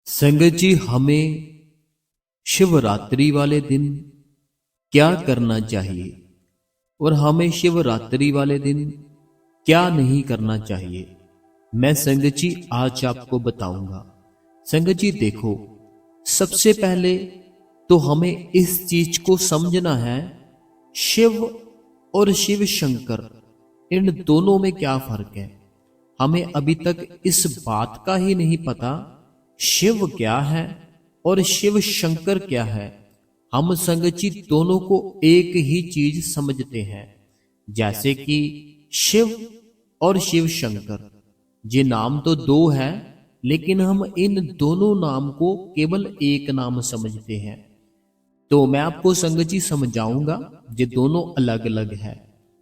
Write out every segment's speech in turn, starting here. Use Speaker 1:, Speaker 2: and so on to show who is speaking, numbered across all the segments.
Speaker 1: संगत जी, हमें शिवरात्रि वाले दिन क्या करना चाहिए और हमें शिवरात्रि वाले दिन क्या नहीं करना चाहिए, मैं संगत जी आज आपको बताऊंगा। संगत जी देखो, सबसे पहले तो हमें इस चीज को समझना है, शिव और शिव शंकर इन दोनों में क्या फर्क है। हमें अभी तक इस बात का ही नहीं पता शिव क्या है और शिव शंकर क्या है। हम संगत जी दोनों को एक ही चीज समझते हैं, जैसे कि शिव और शिव शंकर, ये नाम तो दो है लेकिन हम इन दोनों नाम को केवल एक नाम समझते हैं। तो मैं आपको संगत जी समझाऊंगा, ये दोनों अलग अलग है।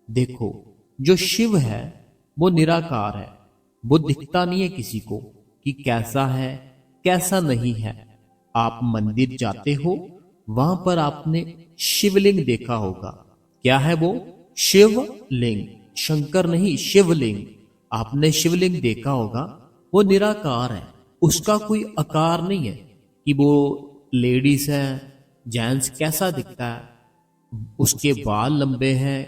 Speaker 1: देखो, जो शिव है वो निराकार है, वो दिखता नहीं है किसी को कि कैसा है कैसा नहीं है। आप मंदिर जाते हो, वहां पर आपने शिवलिंग देखा होगा। क्या है वो? शिवलिंग, शंकर नहीं, शिवलिंग। आपने शिवलिंग देखा होगा, वो निराकार है, उसका कोई आकार नहीं है कि वो लेडीज है जेंट्स कैसा दिखता है, उसके बाल लंबे हैं,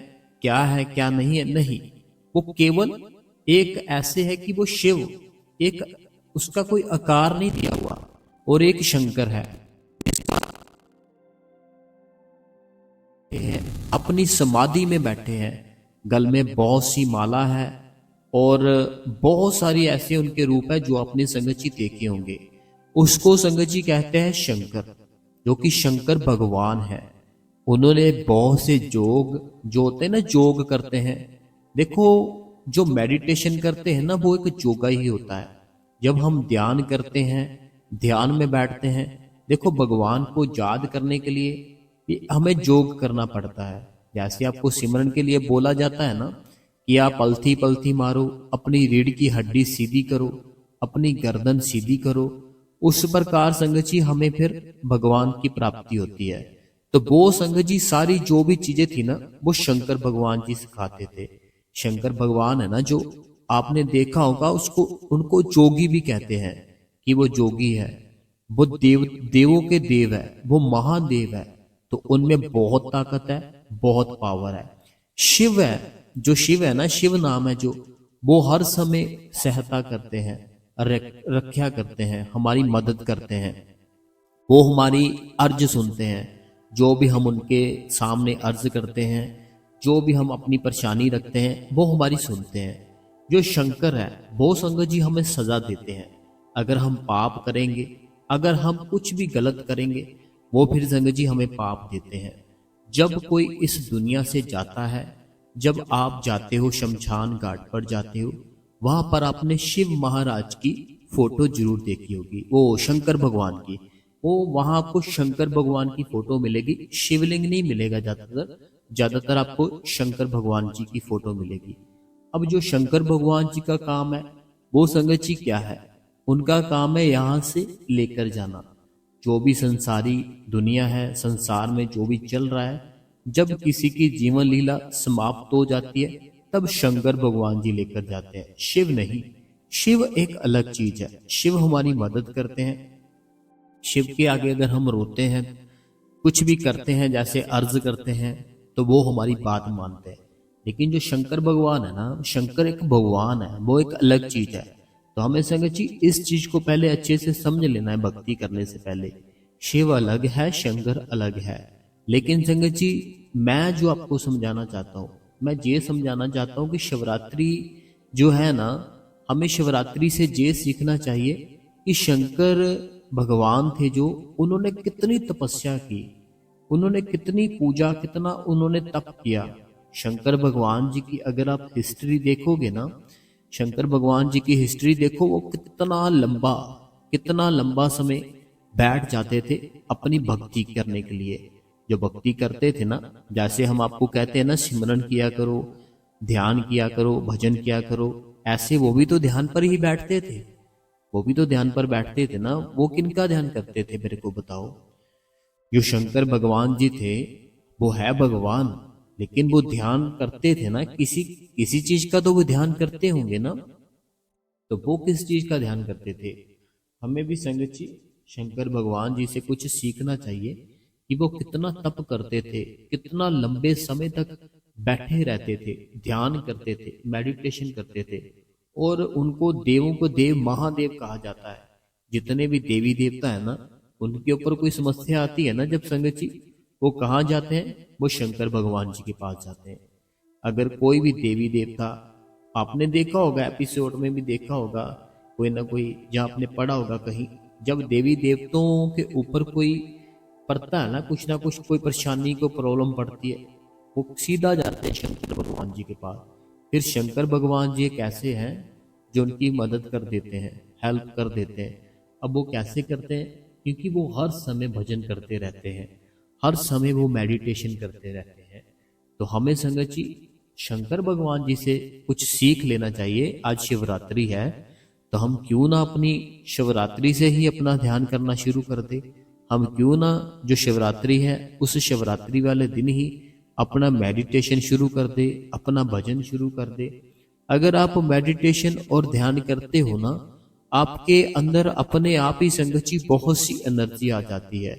Speaker 1: क्या है क्या नहीं है, नहीं। वो केवल एक ऐसे है कि वो शिव, एक उसका कोई आकार नहीं दिया हुआ, और एक शंकर है, अपनी समाधि में बैठे हैं, गल में बहुत सी माला है और बहुत सारी ऐसे उनके रूप है जो आपने संगत जी देखे होंगे। उसको संगत जी कहते हैं शंकर, जो कि शंकर भगवान है। उन्होंने बहुत से जोग जो होते हैं ना, जोग करते हैं। देखो, जो मेडिटेशन करते हैं ना, वो एक जोगा ही होता है। जब हम ध्यान करते हैं, ध्यान में बैठते हैं, देखो भगवान को याद करने के लिए ये हमें जोग करना पड़ता है। जैसे आपको सिमरन के लिए बोला जाता है ना कि आप पलथी पलथी मारो, अपनी रीढ़ की हड्डी सीधी करो, अपनी गर्दन सीधी करो, उस प्रकार संगत जी हमें फिर भगवान की प्राप्ति होती है। तो वो संगत जी सारी जो भी चीजें थी ना, वो शंकर भगवान जी सिखाते थे। शंकर भगवान है ना, जो आपने देखा होगा, उसको उनको जोगी भी कहते हैं कि वो जोगी है। वो देवों के देव है, वो महादेव है। तो उनमें बहुत ताकत है, बहुत पावर है। शिव है, जो शिव है ना, शिव नाम है जो, वो हर समय सहायता करते हैं, रक्षा करते हैं, हमारी मदद करते हैं। वो हमारी अर्ज सुनते हैं, जो भी हम उनके सामने अर्ज करते हैं, जो भी हम अपनी परेशानी रखते हैं, वो हमारी सुनते हैं। जो शंकर है वो संगत जी हमें सजा देते हैं अगर हम पाप करेंगे, अगर हम कुछ भी गलत करेंगे, वो फिर संगत जी हमें पाप देते हैं। जब कोई इस दुनिया से जाता है, जब आप जाते हो शमशान घाट पर जाते हो, वहां पर आपने शिव महाराज की फोटो जरूर देखी होगी, वो शंकर भगवान की। वो वहां आपको शंकर भगवान की फोटो मिलेगी, शिवलिंग नहीं मिलेगा। ज्यादातर ज्यादातर आपको शंकर भगवान जी की फोटो मिलेगी। अब जो शंकर भगवान जी का काम है, वो संगत जी क्या है, उनका काम है यहां से लेकर जाना। जो भी संसारी दुनिया है, संसार में जो भी चल रहा है, जब किसी की जीवन लीला समाप्त हो जाती है, तब शंकर भगवान जी लेकर जाते हैं, शिव नहीं। शिव एक अलग चीज है, शिव हमारी मदद करते हैं। शिव के आगे अगर हम रोते हैं, कुछ भी करते हैं, जैसे अर्ज करते हैं, तो वो हमारी बात मानते हैं। लेकिन जो शंकर भगवान है ना, शंकर एक भगवान है, वो एक अलग चीज है। तो हमें संगत जी इस चीज को पहले अच्छे से समझ लेना है भक्ति करने से पहले। शिव अलग है, शंकर अलग है। लेकिन संगत जी, मैं जो आपको समझाना चाहता हूँ, मैं ये समझाना चाहता हूँ कि शिवरात्रि जो है ना, हमें शिवरात्रि से ये सीखना चाहिए कि शंकर भगवान थे जो, उन्होंने कितनी तपस्या की, उन्होंने कितनी पूजा, कितना उन्होंने तप किया। शंकर भगवान जी की अगर आप हिस्ट्री देखोगे ना, शंकर भगवान जी की हिस्ट्री देखो, वो कितना लंबा समय बैठ जाते थे अपनी भक्ति करने के लिए। जो भक्ति करते थे ना, जैसे हम आपको कहते हैं ना, सिमरन किया करो, ध्यान किया करो, भजन किया करो, ऐसे वो भी तो ध्यान पर ही बैठते थे। वो भी तो ध्यान पर बैठते थे ना। वो किनका ध्यान करते थे मेरे को बताओ? जो शंकर भगवान जी थे, वो है भगवान, लेकिन वो ध्यान करते थे ना, किसी किसी चीज का तो वो ध्यान करते होंगे ना। तो वो किस चीज का ध्यान करते थे? हमें भी संगत जी शंकर भगवान जी से कुछ सीखना चाहिए कि वो कितना तप करते थे, कितना लंबे समय तक बैठे रहते थे, ध्यान करते थे, मेडिटेशन करते थे। और उनको देवों को देव महादेव कहा जाता है। जितने भी देवी देवता है ना, उनके ऊपर कोई समस्या आती है ना जब संगत जी, वो कहाँ जाते हैं? वो शंकर भगवान जी के पास जाते हैं। अगर कोई भी देवी देवता, आपने देखा होगा, एपिसोड में भी देखा होगा, कोई ना कोई, जहाँ आपने पढ़ा होगा कहीं, जब देवी देवताओं के ऊपर कोई पड़ता है ना कुछ कोई परेशानी को प्रॉब्लम पड़ती है, वो सीधा जाते हैं शंकर भगवान जी के पास। फिर शंकर भगवान जी एक ऐसे हैं जो उनकी मदद कर देते हैं, हेल्प कर देते हैं। अब वो कैसे करते हैं? क्योंकि वो हर समय भजन करते रहते हैं, हर समय वो मेडिटेशन करते रहते हैं। तो हमें संगत जी शंकर भगवान जी से कुछ सीख लेना चाहिए। आज शिवरात्रि है, तो हम क्यों ना अपनी शिवरात्रि से ही अपना ध्यान करना शुरू कर दे। हम क्यों ना जो शिवरात्रि है उस शिवरात्रि वाले दिन ही अपना मेडिटेशन शुरू कर दे, अपना भजन शुरू कर दे। अगर आप मेडिटेशन और ध्यान करते हो ना, आपके अंदर अपने आप ही संगत जी बहुत सी एनर्जी आ जाती है।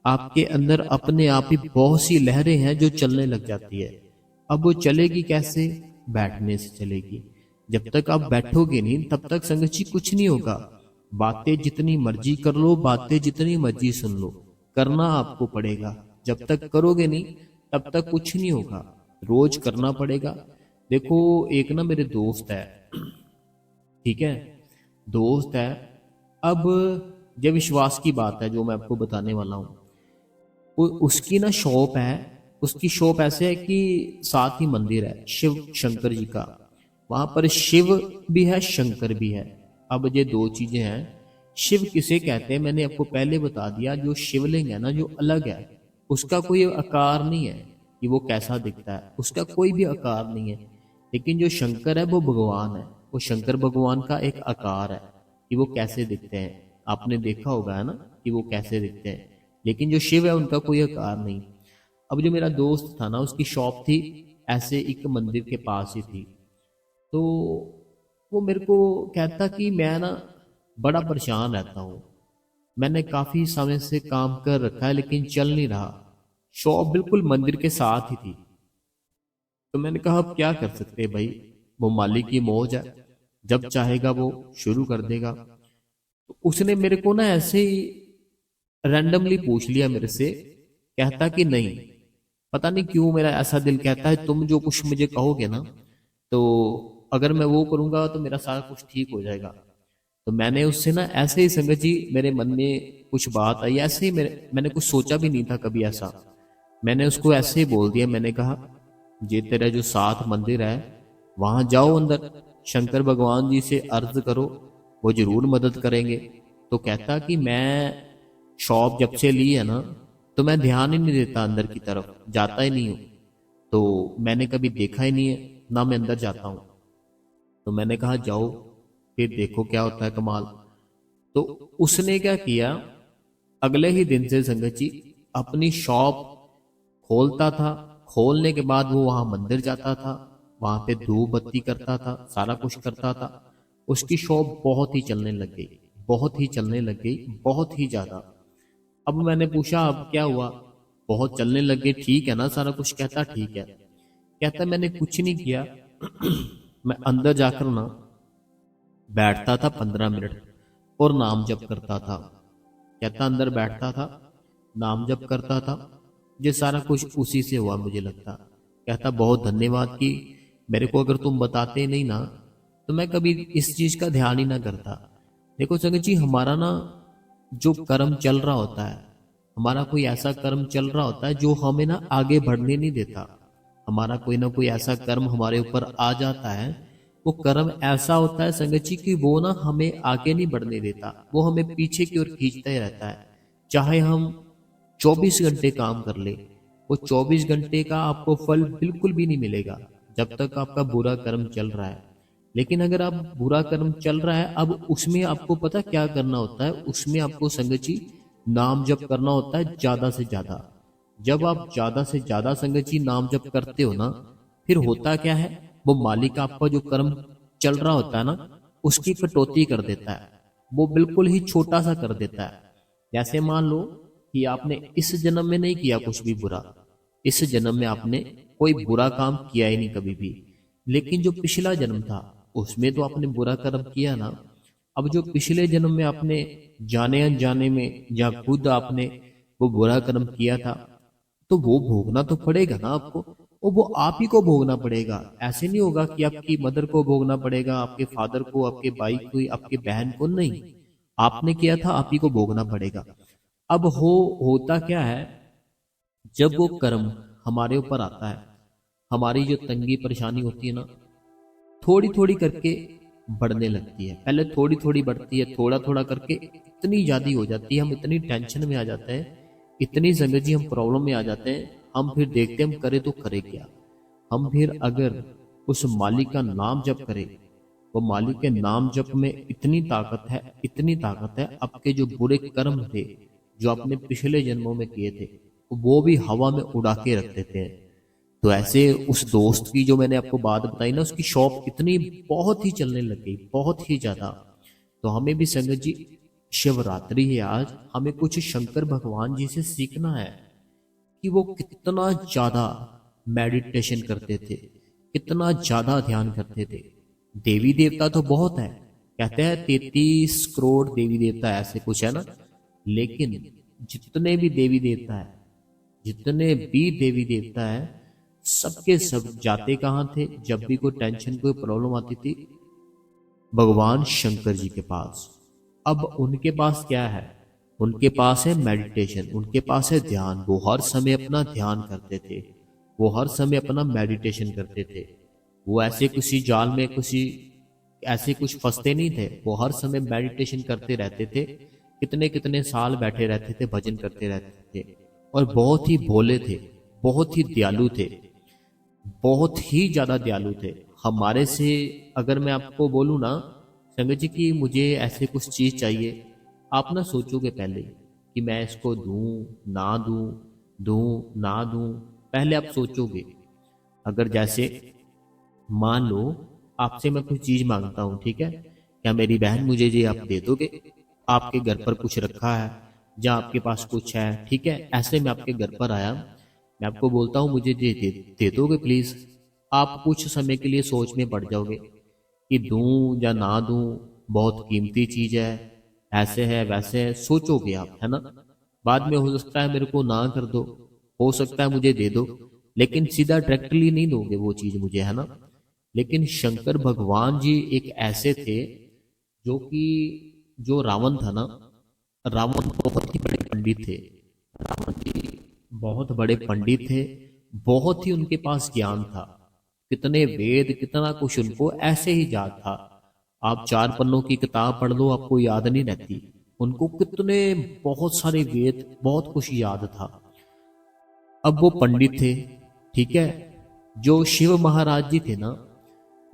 Speaker 1: आपके अंदर अपने आप ही बहुत सी लहरें हैं जो चलने लग जाती है। अब वो चलेगी कैसे? बैठने से चलेगी। जब तक आप बैठोगे नहीं तब तक संगत जी कुछ नहीं होगा। बातें जितनी मर्जी कर लो, बातें जितनी मर्जी सुन लो, करना आपको पड़ेगा। जब तक करोगे नहीं तब तक कुछ नहीं होगा, रोज करना पड़ेगा। देखो, एक ना मेरे दोस्त है, ठीक है, दोस्त है। अब जब विश्वास की बात है जो मैं आपको बताने वाला हूँ, उसकी ना शॉप है। उसकी शॉप ऐसे है कि साथ ही मंदिर है शिव शंकर जी का। वहां पर शिव भी है, शंकर भी है। अब ये दो चीजें हैं। शिव किसे कहते हैं मैंने आपको पहले बता दिया। जो शिवलिंग है ना, जो अलग है, उसका कोई आकार नहीं है कि वो कैसा दिखता है, उसका कोई भी आकार नहीं है। लेकिन जो शंकर है वो भगवान है। वो शंकर भगवान का एक आकार है कि वो कैसे दिखते हैं। आपने देखा होगा है ना कि वो कैसे दिखते हैं। लेकिन जो शिव है उनका कोई आकार नहीं। अब जो मेरा दोस्त था ना, उसकी शॉप थी ऐसे एक मंदिर के पास ही थी। तो वो मेरे को कहता कि मैं ना बड़ा परेशान रहता हूँ, मैंने काफी समय से काम कर रखा है लेकिन चल नहीं रहा। शॉप बिल्कुल मंदिर के साथ ही थी। तो मैंने कहा अब क्या कर सकते हैं भाई, वो मालिक की मौज है, जब चाहेगा वो शुरू कर देगा। तो उसने मेरे को ना ऐसे ही रैंडमली पूछ लिया मेरे से, कहता कि नहीं, पता नहीं क्यों मेरा ऐसा दिल कहता है तुम जो कुछ मुझे कहोगे ना, तो अगर मैं वो करूंगा तो मेरा सारा कुछ ठीक हो जाएगा। तो मैंने उससे ना ऐसे ही संगत जी, मेरे मन में कुछ बात आई ऐसे ही, मैंने कुछ सोचा भी नहीं था कभी ऐसा। मैंने उसको ऐसे ही बोल दिया। मैंने कहा ये तेरा जो साथ मंदिर है, वहां जाओ अंदर, शंकर भगवान जी से अर्ज करो, वो जरूर मदद करेंगे। तो कहता कि मैं शॉप जब से ली है ना, तो मैं ध्यान ही नहीं देता, अंदर की तरफ जाता ही नहीं हूँ। तो मैंने कभी देखा ही नहीं है ना मैं अंदर जाता हूँ। तो मैंने कहा जाओ, फिर देखो क्या होता है कमाल। तो उसने क्या किया, अगले ही दिन से संगत जी अपनी शॉप खोलता था। खोलने के बाद वो वहां मंदिर जाता था, वहां पे धूप बत्ती करता था, सारा कुछ करता था। उसकी शॉप बहुत ही चलने लग गई, बहुत ही चलने लग गई, बहुत ही ज्यादा। अब मैंने पूछा अब क्या हुआ? बहुत चलने लग गई, ठीक है ना सारा कुछ? कहता ठीक है। कहता मैंने कुछ नहीं किया मैं अंदर जाकर ना बैठता था 15 मिनट और नाम जप करता था। कहता अंदर बैठता था, नाम जप करता था, ये सारा कुछ उसी से हुआ मुझे लगता। कहता बहुत धन्यवाद कि मेरे को अगर तुम बताते नहीं ना तो मैं कभी इस चीज का ध्यान ही ना करता। देखो संगत जी, हमारा ना जो कर्म चल रहा होता है, हमारा कोई ऐसा कर्म चल रहा होता है जो हमें ना आगे बढ़ने नहीं देता। हमारा कोई ना कोई ऐसा कर्म हमारे ऊपर आ जाता है, वो कर्म ऐसा होता है संगत जी कि वो ना हमें आगे नहीं बढ़ने देता, वो हमें पीछे की ओर खींचता ही रहता है। चाहे हम 24 घंटे काम कर ले, वो 24 घंटे का आपको फल बिल्कुल भी नहीं मिलेगा जब तक आपका बुरा कर्म चल रहा है। लेकिन अगर आप बुरा कर्म चल रहा है, अब उसमें आपको पता क्या करना होता है? उसमें आपको संगत जी नाम जप करना होता है ज्यादा से ज्यादा। जब आप ज्यादा से ज्यादा संगत जी नाम जप करते हो ना, फिर होता क्या है, वो मालिक आपका जो कर्म चल रहा होता है ना, उसकी कटौती कर देता है। वो बिल्कुल ही छोटा सा कर देता है। जैसे मान लो कि आपने इस जन्म में नहीं किया कुछ भी बुरा, इस जन्म में आपने कोई बुरा काम किया ही नहीं कभी भी, लेकिन जो पिछला जन्म था उसमें तो आपने बुरा कर्म किया ना। अब जो पिछले जन्म में आपने जाने अनजाने में या खुद आपने वो बुरा कर्म किया था, तो वो भोगना तो पड़ेगा ना आपको। और वो आप ही को भोगना पड़ेगा। ऐसे नहीं होगा कि आपकी मदर को भोगना पड़ेगा, आपके फादर को, आपके भाई को, आपके बहन को, नहीं। आपने किया था, आप ही को भोगना पड़ेगा। अब होता क्या है, जब वो कर्म हमारे ऊपर आता है, हमारी जो तंगी परेशानी होती है ना, थोड़ी थोड़ी करके बढ़ने लगती है। पहले थोड़ी थोड़ी बढ़ती है, थोड़ा थोड़ा करके इतनी ज्यादा हो जाती है, हम इतनी टेंशन में आ जाते हैं, इतनी संगत जी हम प्रॉब्लम में आ जाते हैं। हम फिर देखते हैं हम करें तो करें क्या। हम फिर अगर उस मालिक का नाम जप करें, वो मालिक के नाम जप में इतनी ताकत है, इतनी ताकत है, आपके जो बुरे कर्म थे जो आपने पिछले जन्मों में किए थे, वो भी हवा में उड़ा के रख देते हैं। तो ऐसे उस दोस्त की जो मैंने आपको बात बताई ना, उसकी शॉप इतनी बहुत ही चलने लग गई, बहुत ही ज्यादा। तो हमें भी संगत जी, शिवरात्रि है आज, हमें कुछ शंकर भगवान जी से सीखना है कि वो कितना ज्यादा मेडिटेशन करते थे, कितना ज्यादा ध्यान करते थे। देवी देवता तो बहुत है, कहते हैं 33 करोड़ देवी देवता ऐसे कुछ है ना, लेकिन जितने भी देवी देवता है, जितने भी देवी देवता है, सबके सब जाते कहाँ थे जब भी कोई टेंशन, कोई प्रॉब्लम आती थी? भगवान शंकर जी के पास। अब उनके पास क्या है? उनके पास है मेडिटेशन, उनके पास है ध्यान। वो हर समय अपना ध्यान करते थे, वो हर समय अपना मेडिटेशन करते थे। वो ऐसे किसी जाल में, किसी ऐसे कुछ फंसते नहीं थे, वो हर समय मेडिटेशन करते रहते थे। कितने कितने साल बैठे रहते थे, भजन करते रहते थे। और बहुत ही भोले थे, बहुत ही दयालु थे, बहुत ही ज्यादा दयालु थे हमारे से। अगर मैं आपको बोलूं ना संगत जी कि मुझे ऐसे कुछ चीज चाहिए, आप ना सोचोगे पहले कि मैं इसको दूं ना दूं, दूं ना दूं, पहले आप सोचोगे। अगर जैसे मान लो आपसे मैं कुछ चीज मांगता हूं, ठीक है, क्या मेरी बहन मुझे ये आप दे दोगे? आपके घर पर कुछ रखा है या आपके पास कुछ है, ठीक है, ऐसे मैं आपके घर पर आया, मैं आपको बोलता हूं मुझे दे दोगे प्लीज? आप कुछ समय के लिए सोच में पड़ जाओगे कि दूं या ना दूं, बहुत कीमती चीज है, ऐसे है वैसे है, सोचोगे आप, है ना। बाद में हो सकता है मेरे को ना कर दो, हो सकता है मुझे दे दो, लेकिन सीधा डायरेक्टली नहीं दोगे वो चीज मुझे, है ना। लेकिन शंकर भगवान जी एक ऐसे थे जो कि, जो रावण था ना, रावण बहुत ही बड़े पंडित थे। रावण जी बहुत बड़े पंडित थे, बहुत ही उनके पास ज्ञान था, कितने वेद, कितना कुछ उनको ऐसे ही याद था। आप 4 पन्नों की किताब पढ़ लो, आपको याद नहीं रहती। उनको कितने, बहुत सारे वेद, बहुत कुछ याद था। अब वो पंडित थे, ठीक है। जो शिव महाराज जी थे ना,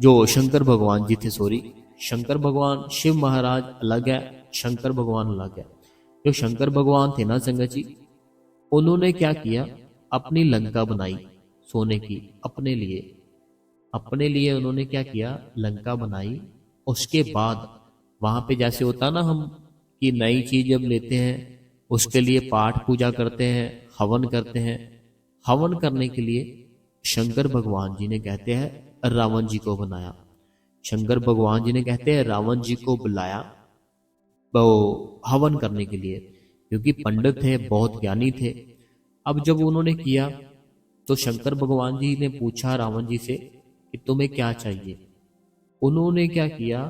Speaker 1: जो शंकर भगवान जी थे, सॉरी, शंकर भगवान, शिव महाराज अलग है, शंकर भगवान अलग है। जो शंकर भगवान थे ना संगत जी, उन्होंने क्या किया, अपनी लंका बनाई सोने की अपने लिए। अपने लिए उन्होंने क्या किया, लंका बनाई। उसके बाद वहां पे जैसे होता ना हम कि नई चीज जब लेते हैं उसके लिए पाठ पूजा करते हैं, हवन करते हैं। हवन करने के लिए शंकर भगवान जी ने, कहते हैं, रावण जी को बनाया। शंकर भगवान जी ने, कहते हैं, रावण जी को बुलाया वो हवन करने के लिए, क्योंकि पंडित थे, बहुत ज्ञानी थे। अब जब उन्होंने किया तो शंकर भगवान जी ने पूछा रावण जी से कि तुम्हें क्या चाहिए। उन्होंने क्या किया,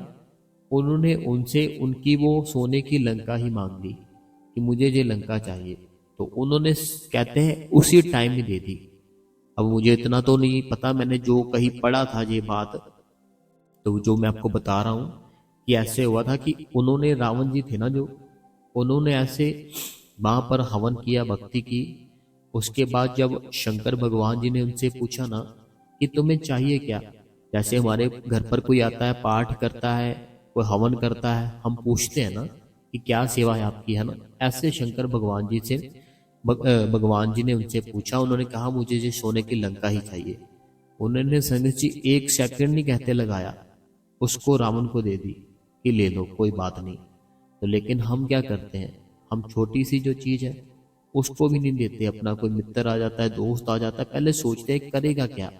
Speaker 1: उन्होंने उनसे उनकी वो सोने की लंका ही मांग ली कि मुझे ये लंका चाहिए। तो उन्होंने, कहते हैं, उसी टाइम में दे दी। अब मुझे इतना तो नहीं पता, मैंने जो कहीं पढ़ा था ये बात, तो जो मैं आपको बता रहा हूं कि ऐसे हुआ था कि उन्होंने, रावण जी थे ना जो, उन्होंने ऐसे वहां पर हवन किया, भक्ति की। उसके बाद जब शंकर भगवान जी ने उनसे पूछा ना कि तुम्हें चाहिए क्या, जैसे हमारे घर पर कोई आता है, पाठ करता है, कोई हवन करता है, हम पूछते हैं ना कि क्या सेवा है आपकी, है ना। ऐसे शंकर भगवान जी से भगवान जी ने उनसे पूछा, उन्होंने कहा मुझे ये सोने की लंका ही चाहिए। उन्होंने संगत जी 1 सेकंड नहीं कहते लगाया, उसको रावण को दे दी कि ले लो, कोई बात नहीं। तो लेकिन हम क्या करते हैं, हम छोटी सी जो चीज़ है उसको भी नहीं देते। अपना कोई मित्र आ जाता है, दोस्त आ जाता है, पहले सोचते हैं करेगा क्या।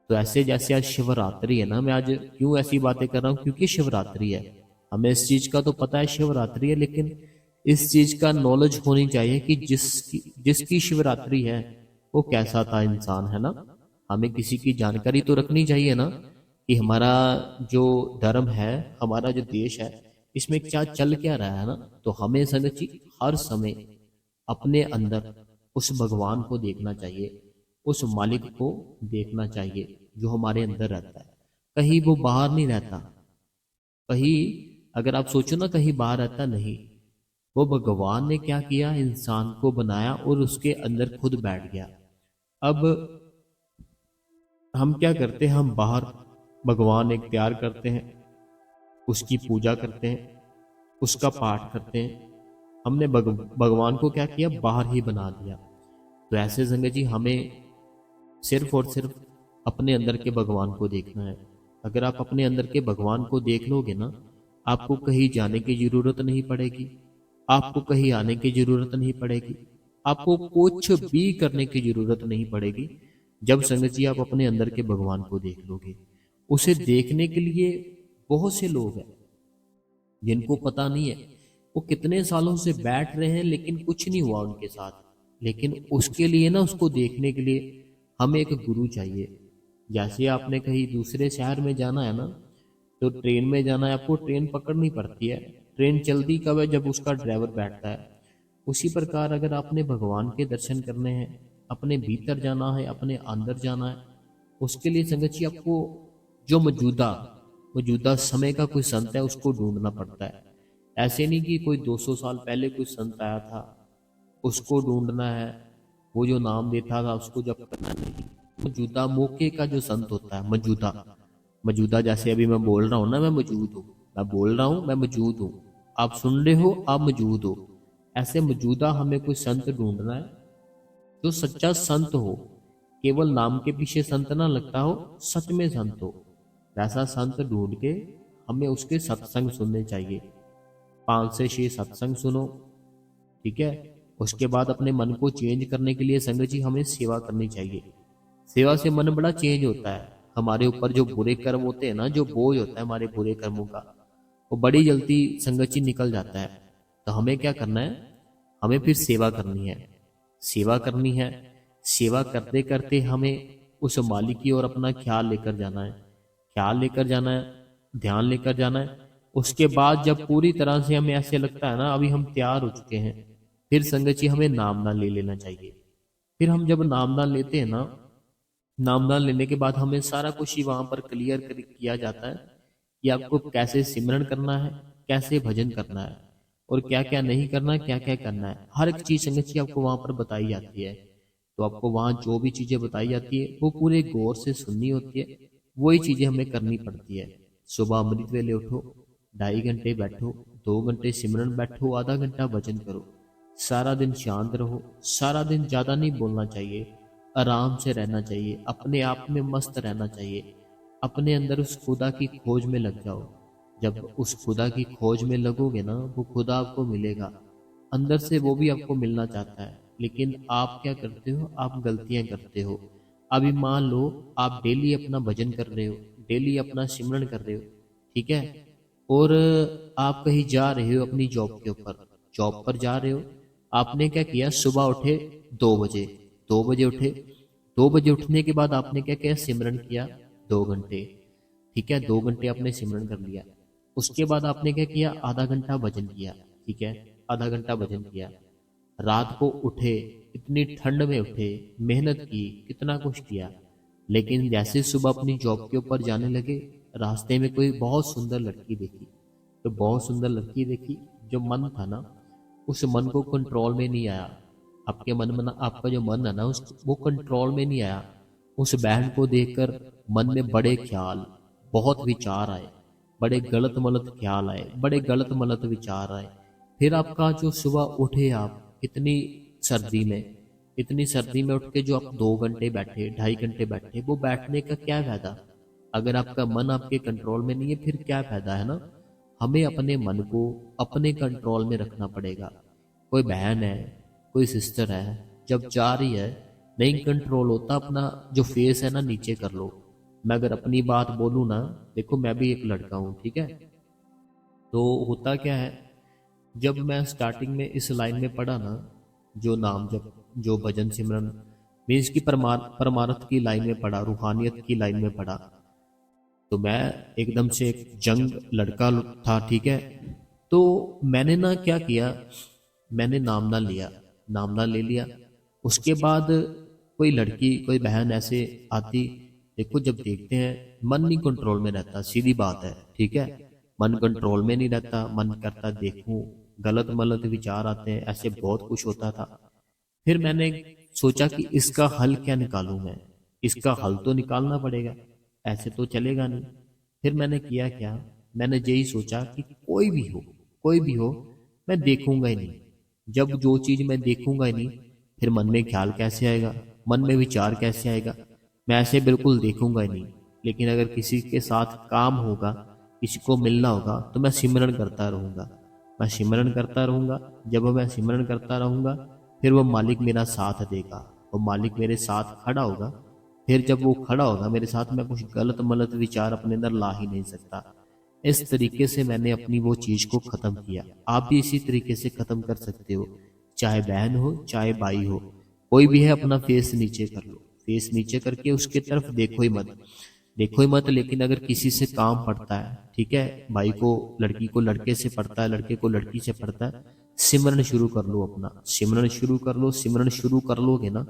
Speaker 1: तो ऐसे जैसे आज शिवरात्रि है ना, मैं आज क्यों ऐसी बातें कर रहा हूँ, क्योंकि शिवरात्रि है। हमें इस चीज का तो पता है शिवरात्रि है, लेकिन इस चीज का नॉलेज होनी चाहिए कि जिसकी जिसकी शिवरात्रि है वो कैसा था इंसान, है ना। हमें किसी की जानकारी तो रखनी चाहिए ना कि हमारा जो धर्म है, हमारा जो देश है, इसमें क्या चल क्या रहा है ना। तो हमें संगत जी हर समय अपने अंदर उस भगवान को देखना चाहिए, उस मालिक को देखना चाहिए जो हमारे अंदर रहता है। कहीं वो बाहर नहीं रहता, कहीं अगर आप सोचो ना कहीं बाहर रहता नहीं। वो भगवान ने क्या किया, इंसान को बनाया और उसके अंदर खुद बैठ गया। अब हम क्या करते हैं, हम बाहर भगवान एक तैयार करते हैं, उसकी पूजा करते हैं, उसका पाठ करते हैं। हमने भगवान को क्या किया, बाहर ही बना दिया। तो ऐसे संगत जी हमें सिर्फ और सिर्फ अपने अंदर के भगवान को देखना है। अगर आप अपने अंदर के भगवान को देख लोगे ना, आपको कहीं जाने की जरूरत नहीं पड़ेगी, आपको कहीं आने की जरूरत नहीं पड़ेगी, आपको कुछ भी करने की जरूरत नहीं पड़ेगी। जब संगत जी आप अपने अंदर के भगवान को देख लोगे, उसे देखने के लिए बहुत से लोग हैं जिनको पता नहीं है, वो कितने सालों से बैठ रहे हैं लेकिन कुछ नहीं हुआ उनके साथ। लेकिन उसके लिए ना, उसको देखने के लिए हमें एक गुरु चाहिए। जैसे आपने कहीं दूसरे शहर में जाना है ना, तो ट्रेन में जाना है, आपको ट्रेन पकड़नी पड़ती है। ट्रेन चलती कब है, जब उसका ड्राइवर बैठता है। उसी प्रकार अगर आपने भगवान के दर्शन करने हैं, अपने भीतर जाना है, अपने अंदर जाना है, उसके लिए संगत जी आपको जो मौजूदा मौजूदा समय का कोई संत है उसको ढूंढना पड़ता है। ऐसे नहीं कि कोई 200 साल पहले कोई संत आया था उसको ढूंढना है, वो जो नाम देता था उसको जप करना नहीं। मौजूदा मौके का जो संत होता है, मौजूदा मौजूदा जैसे अभी मैं बोल रहा हूँ ना, मैं मौजूद हूँ, मैं बोल रहा हूँ, मैं मौजूद हूँ, आप सुन रहे हो, आप मौजूद हो। ऐसे मौजूदा हमें कोई संत ढूंढना है जो सच्चा संत हो, केवल नाम के पीछे संत ना लगता हो, सच में संत हो। वैसा संत ढूंढ के हमें उसके सत्संग सुनने चाहिए। 5 से 6 सत्संग सुनो, ठीक है। उसके बाद अपने मन को चेंज करने के लिए संगत जी हमें सेवा करनी चाहिए। सेवा से मन बड़ा चेंज होता है। हमारे ऊपर जो बुरे कर्म होते हैं ना, जो बोझ होता है हमारे बुरे कर्मों का, वो बड़ी जल्दी संगत जी निकल जाता है। तो हमें क्या करना है, हमें फिर सेवा करनी है, सेवा करनी है। सेवा करते करते हमें उस मालिक की ओर अपना ख्याल लेकर जाना है, ख्याल लेकर जाना है, ध्यान लेकर जाना है। उसके बाद जब पूरी तरह से हमें ऐसे लगता है ना अभी हम तैयार हो चुके हैं, फिर संगत जी हमें नामदान ले लेना चाहिए। फिर हम जब नामदान लेते हैं ना, नामदान लेने के बाद हमें सारा कुछ ही वहां पर क्लियर किया जाता है कि आपको कैसे सिमरन करना है, कैसे भजन करना है, और क्या क्या नहीं करना है, क्या क्या करना है। हर एक चीज संगत जी आपको वहां पर बताई जाती है। तो आपको वहां जो भी चीजें बताई जाती है वो पूरे गौर से सुननी होती है, वही चीजें हमें करनी पड़ती है। सुबह अमृत वेले उठो, 2.5 घंटे बैठो, 2 घंटे सिमरन बैठो, आधा घंटा भजन करो। सारा दिन शांत रहो, सारा दिन ज्यादा नहीं बोलना चाहिए, आराम से रहना चाहिए, अपने आप में मस्त रहना चाहिए। अपने अंदर उस खुदा की खोज में लग जाओ। जब उस खुदा की खोज में लगोगे ना, वो खुदा आपको मिलेगा। अंदर से वो भी आपको मिलना चाहता है, लेकिन आप क्या करते हो, आप गलतियां करते हो। अभी मान लो आप डेली अपना भजन कर रहे हो, डेली अपना सिमरन कर रहे हो, ठीक है, और आप कहीं जा रहे हो अपनी जॉब के ऊपर, जॉब पर जा रहे हो। आपने क्या किया, सुबह उठे 2 बजे, 2 बजे उठे, 2 बजे उठने के बाद आपने क्या किया, सिमरन किया 2 घंटे, ठीक है, 2 घंटे आपने सिमरन कर लिया। उसके बाद आपने क्या किया, आधा घंटा भजन किया, ठीक है, आधा घंटा भजन किया। रात को उठे, इतनी ठंड में उठे, मेहनत की, कितना कुछ किया, लेकिन जैसे सुबह अपनी जॉब के ऊपर जाने लगे, रास्ते में कोई बहुत सुंदर लड़की देखी। तो बहुत सुंदर लड़की देखी, जो मन था ना, उस मन को कंट्रोल में नहीं आया। आपके मन में ना, आपका जो मन है ना, उस वो कंट्रोल में नहीं आया। उस बहन को देखकर मन में बड़े ख्याल, बहुत विचार आए, बड़े गलत मलत ख्याल आए, बड़े गलत मलत विचार आए। फिर आपका जो सुबह उठे आप इतनी सर्दी में, इतनी सर्दी में उठ के जो आप 2 घंटे बैठे, 2.5 घंटे बैठे, वो बैठने का क्या फायदा। अगर आपका मन आपके कंट्रोल में नहीं है फिर क्या फायदा, है ना। हमें अपने मन को अपने कंट्रोल में रखना पड़ेगा। कोई बहन है, कोई सिस्टर है, जब जा रही है, नहीं कंट्रोल होता, अपना जो फेस है ना नीचे कर लो। मैं अगर अपनी बात बोलूँ ना, देखो मैं भी एक लड़का हूँ, ठीक है। तो होता क्या है, जब मैं स्टार्टिंग में इस लाइन में पढ़ा ना, जो नाम जब जो भजन सिमरन मीन्स की परमार्थ की लाइन में पढ़ा, रूहानियत की लाइन में पढ़ा, तो मैं एकदम से एक जंग लड़का था, ठीक है। तो मैंने ना क्या किया, मैंने नामना लिया, नामना ले लिया। उसके बाद कोई लड़की कोई बहन ऐसे आती, देखो जब देखते हैं मन नहीं कंट्रोल में रहता, सीधी बात है, ठीक है। मन कंट्रोल में नहीं रहता, मन करता देखूं, गलत मलत विचार आते हैं, ऐसे बहुत कुछ होता था। फिर मैंने सोचा कि इसका हल क्या निकालूं मैं, इसका हल तो निकालना पड़ेगा, ऐसे तो चलेगा नहीं। फिर मैंने किया क्या, मैंने यही सोचा कि कोई भी हो, कोई भी हो, मैं देखूंगा ही नहीं। जब जो चीज मैं देखूंगा ही नहीं, फिर मन में ख्याल कैसे आएगा, मन में विचार कैसे आएगा, मैं ऐसे बिल्कुल देखूंगा ही नहीं। लेकिन अगर किसी के साथ काम होगा, किसी को मिलना होगा, तो मैं सिमरन करता रहूंगा, मैं सिमरन करता रहूंगा। जब मैं सिमरन करता रहूंगा, फिर वो मालिक मेरा साथ देगा, वो मालिक मेरे साथ खड़ा होगा। फिर जब वो खड़ा होगा मेरे साथ, मैं कुछ गलत मलत विचार अपने अंदर ला ही नहीं सकता। इस तरीके से मैंने अपनी वो चीज को खत्म किया। आप भी इसी तरीके से खत्म कर सकते हो, चाहे बहन हो चाहे भाई हो, कोई भी है, अपना फेस नीचे कर लो, फेस नीचे करके उसके तरफ देखो ही मत, देखो ही मत। लेकिन अगर किसी से काम पड़ता है, ठीक है, भाई को लड़की को लड़के से पड़ता है, लड़के को लड़की से पड़ता है, सिमरन शुरू कर लो, अपना सिमरन शुरू कर लो। सिमरन शुरू कर लोगे ना,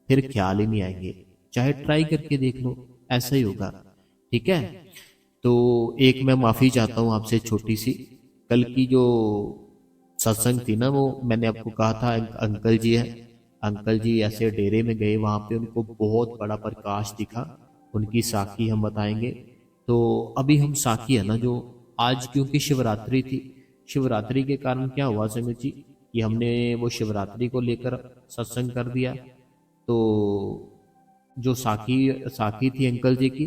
Speaker 1: फिर ख्याल ही नहीं आएंगे, चाहे ट्राई करके देख लो, ऐसा ही होगा, ठीक है। तो एक मैं माफी चाहता हूँ आपसे छोटी सी, कल की जो सत्संग थी ना, वो मैंने आपको कहा था अंकल जी है, अंकल जी ऐसे डेरे में गए, वहां पे उनको बहुत बड़ा प्रकाश दिखा, उनकी साखी हम बताएंगे। तो अभी हम साखी है ना जो आज, क्योंकि शिवरात्रि थी, शिवरात्रि के कारण क्या हुआ संगत जी, कि हमने वो शिवरात्रि को लेकर सत्संग कर दिया। तो जो साखी साखी थी अंकल जी की,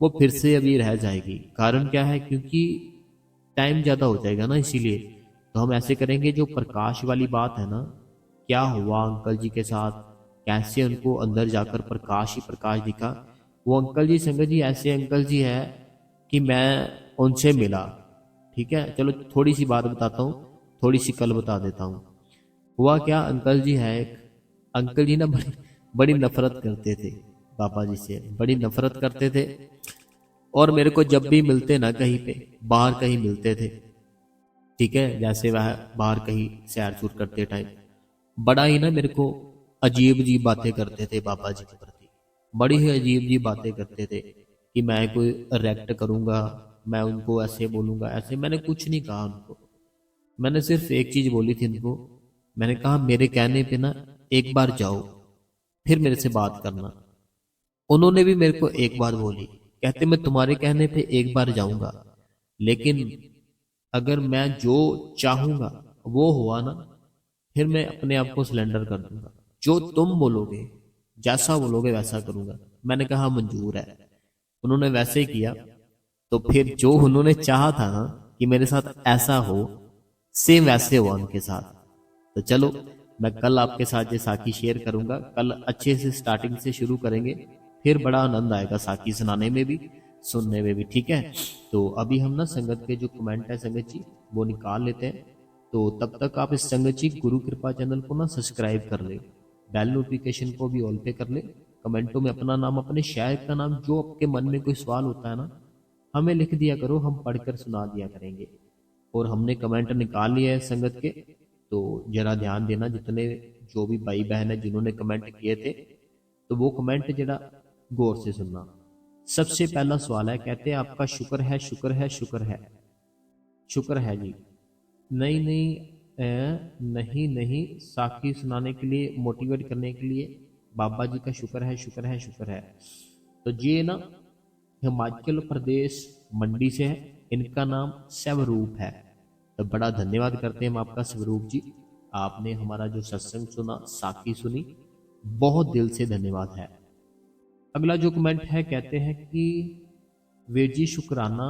Speaker 1: वो फिर से अभी रह जाएगी। कारण क्या है, क्योंकि टाइम ज़्यादा हो जाएगा ना, इसीलिए। तो हम ऐसे करेंगे, जो प्रकाश वाली बात है ना, क्या हुआ अंकल जी के साथ, कैसे उनको अंदर जाकर प्रकाश ही प्रकाश दिखा, वो अंकल जी संगत जी ऐसे अंकल जी है कि मैं उनसे मिला, ठीक है। चलो थोड़ी सी बात बताता हूँ, थोड़ी सी कल बता देता हूँ। हुआ क्या, अंकल जी है एक, अंकल जी ना बड़ी बड़ी नफरत करते थे पापा जी से, बड़ी नफरत करते थे। और मेरे को जब भी मिलते ना कहीं पे, बाहर कहीं मिलते थे, ठीक है, जैसे वह बाहर कहीं सैर सूर करते टाइम, बड़ा ही ना मेरे को अजीब अजीब बातें करते थे पापा जी के प्रति, बड़ी ही अजीब अजीब बातें करते थे कि मैं कोई रेक्ट करूंगा, मैं उनको ऐसे बोलूंगा ऐसे। मैंने कुछ नहीं कहा उनको, मैंने सिर्फ एक चीज बोली थी उनको, मैंने कहा मेरे कहने पे ना एक बार जाओ, फिर मेरे से बात करना। उन्होंने भी मेरे को एक बात बोली, कहते मैं तुम्हारे कहने पे एक बार जाऊंगा, लेकिन अगर मैं जो चाहूंगा वो हुआ ना, फिर मैं अपने आप को सिलेंडर कर दूंगा, जो तुम बोलोगे, जैसा बोलोगे वैसा करूंगा। मैंने कहा मंजूर है। उन्होंने वैसे ही किया। तो फिर जो उन्होंने चाहा था ना कि मेरे साथ ऐसा हो, सेम वैसे हुआ उनके साथ। तो चलो, मैं कल आपके साथ ये साखी शेयर करूंगा, कल अच्छे से स्टार्टिंग से शुरू करेंगे, फिर बड़ा आनंद आएगा साखी सुनाने में भी, सुनने में भी, ठीक है। तो अभी हम ना संगत के जो कमेंट है संगत जी, वो निकाल लेते हैं। तो तब तक आप इस संगत जी गुरु कृपा चैनल को ना सब्सक्राइब कर ले, बेल नोटिफिकेशन को भी ऑल पे कर ले, कमेंटों में अपना नाम, अपने शायर का नाम, जो आपके मन में कोई सवाल होता है ना, हमें लिख दिया करो, हम पढ़कर सुना दिया करेंगे। और हमने कमेंट निकाल लिया है संगत के, तो जरा ध्यान देना, जितने जो भी भाई बहन है जिन्होंने कमेंट किए थे, तो वो कमेंट जरा गौर से सुनना। सबसे पहला सवाल है, कहते हैं आपका शुक्र है, शुक्र है, शुक्र है, शुक्र है जी। नहीं नहीं, नहीं नहीं, साखी सुनाने के लिए, मोटिवेट करने के लिए बाबा जी का शुक्र है, शुक्र है, शुक्र है। तो ये ना हिमाचल प्रदेश मंडी से है, इनका नाम स्वरूप है। तो बड़ा धन्यवाद करते हैं हम आपका स्वरूप जी, आपने हमारा जो सत्संग सुना, साखी सुनी, बहुत दिल से धन्यवाद है। अगला जो कमेंट है, कहते हैं कि वीर जी शुक्राना,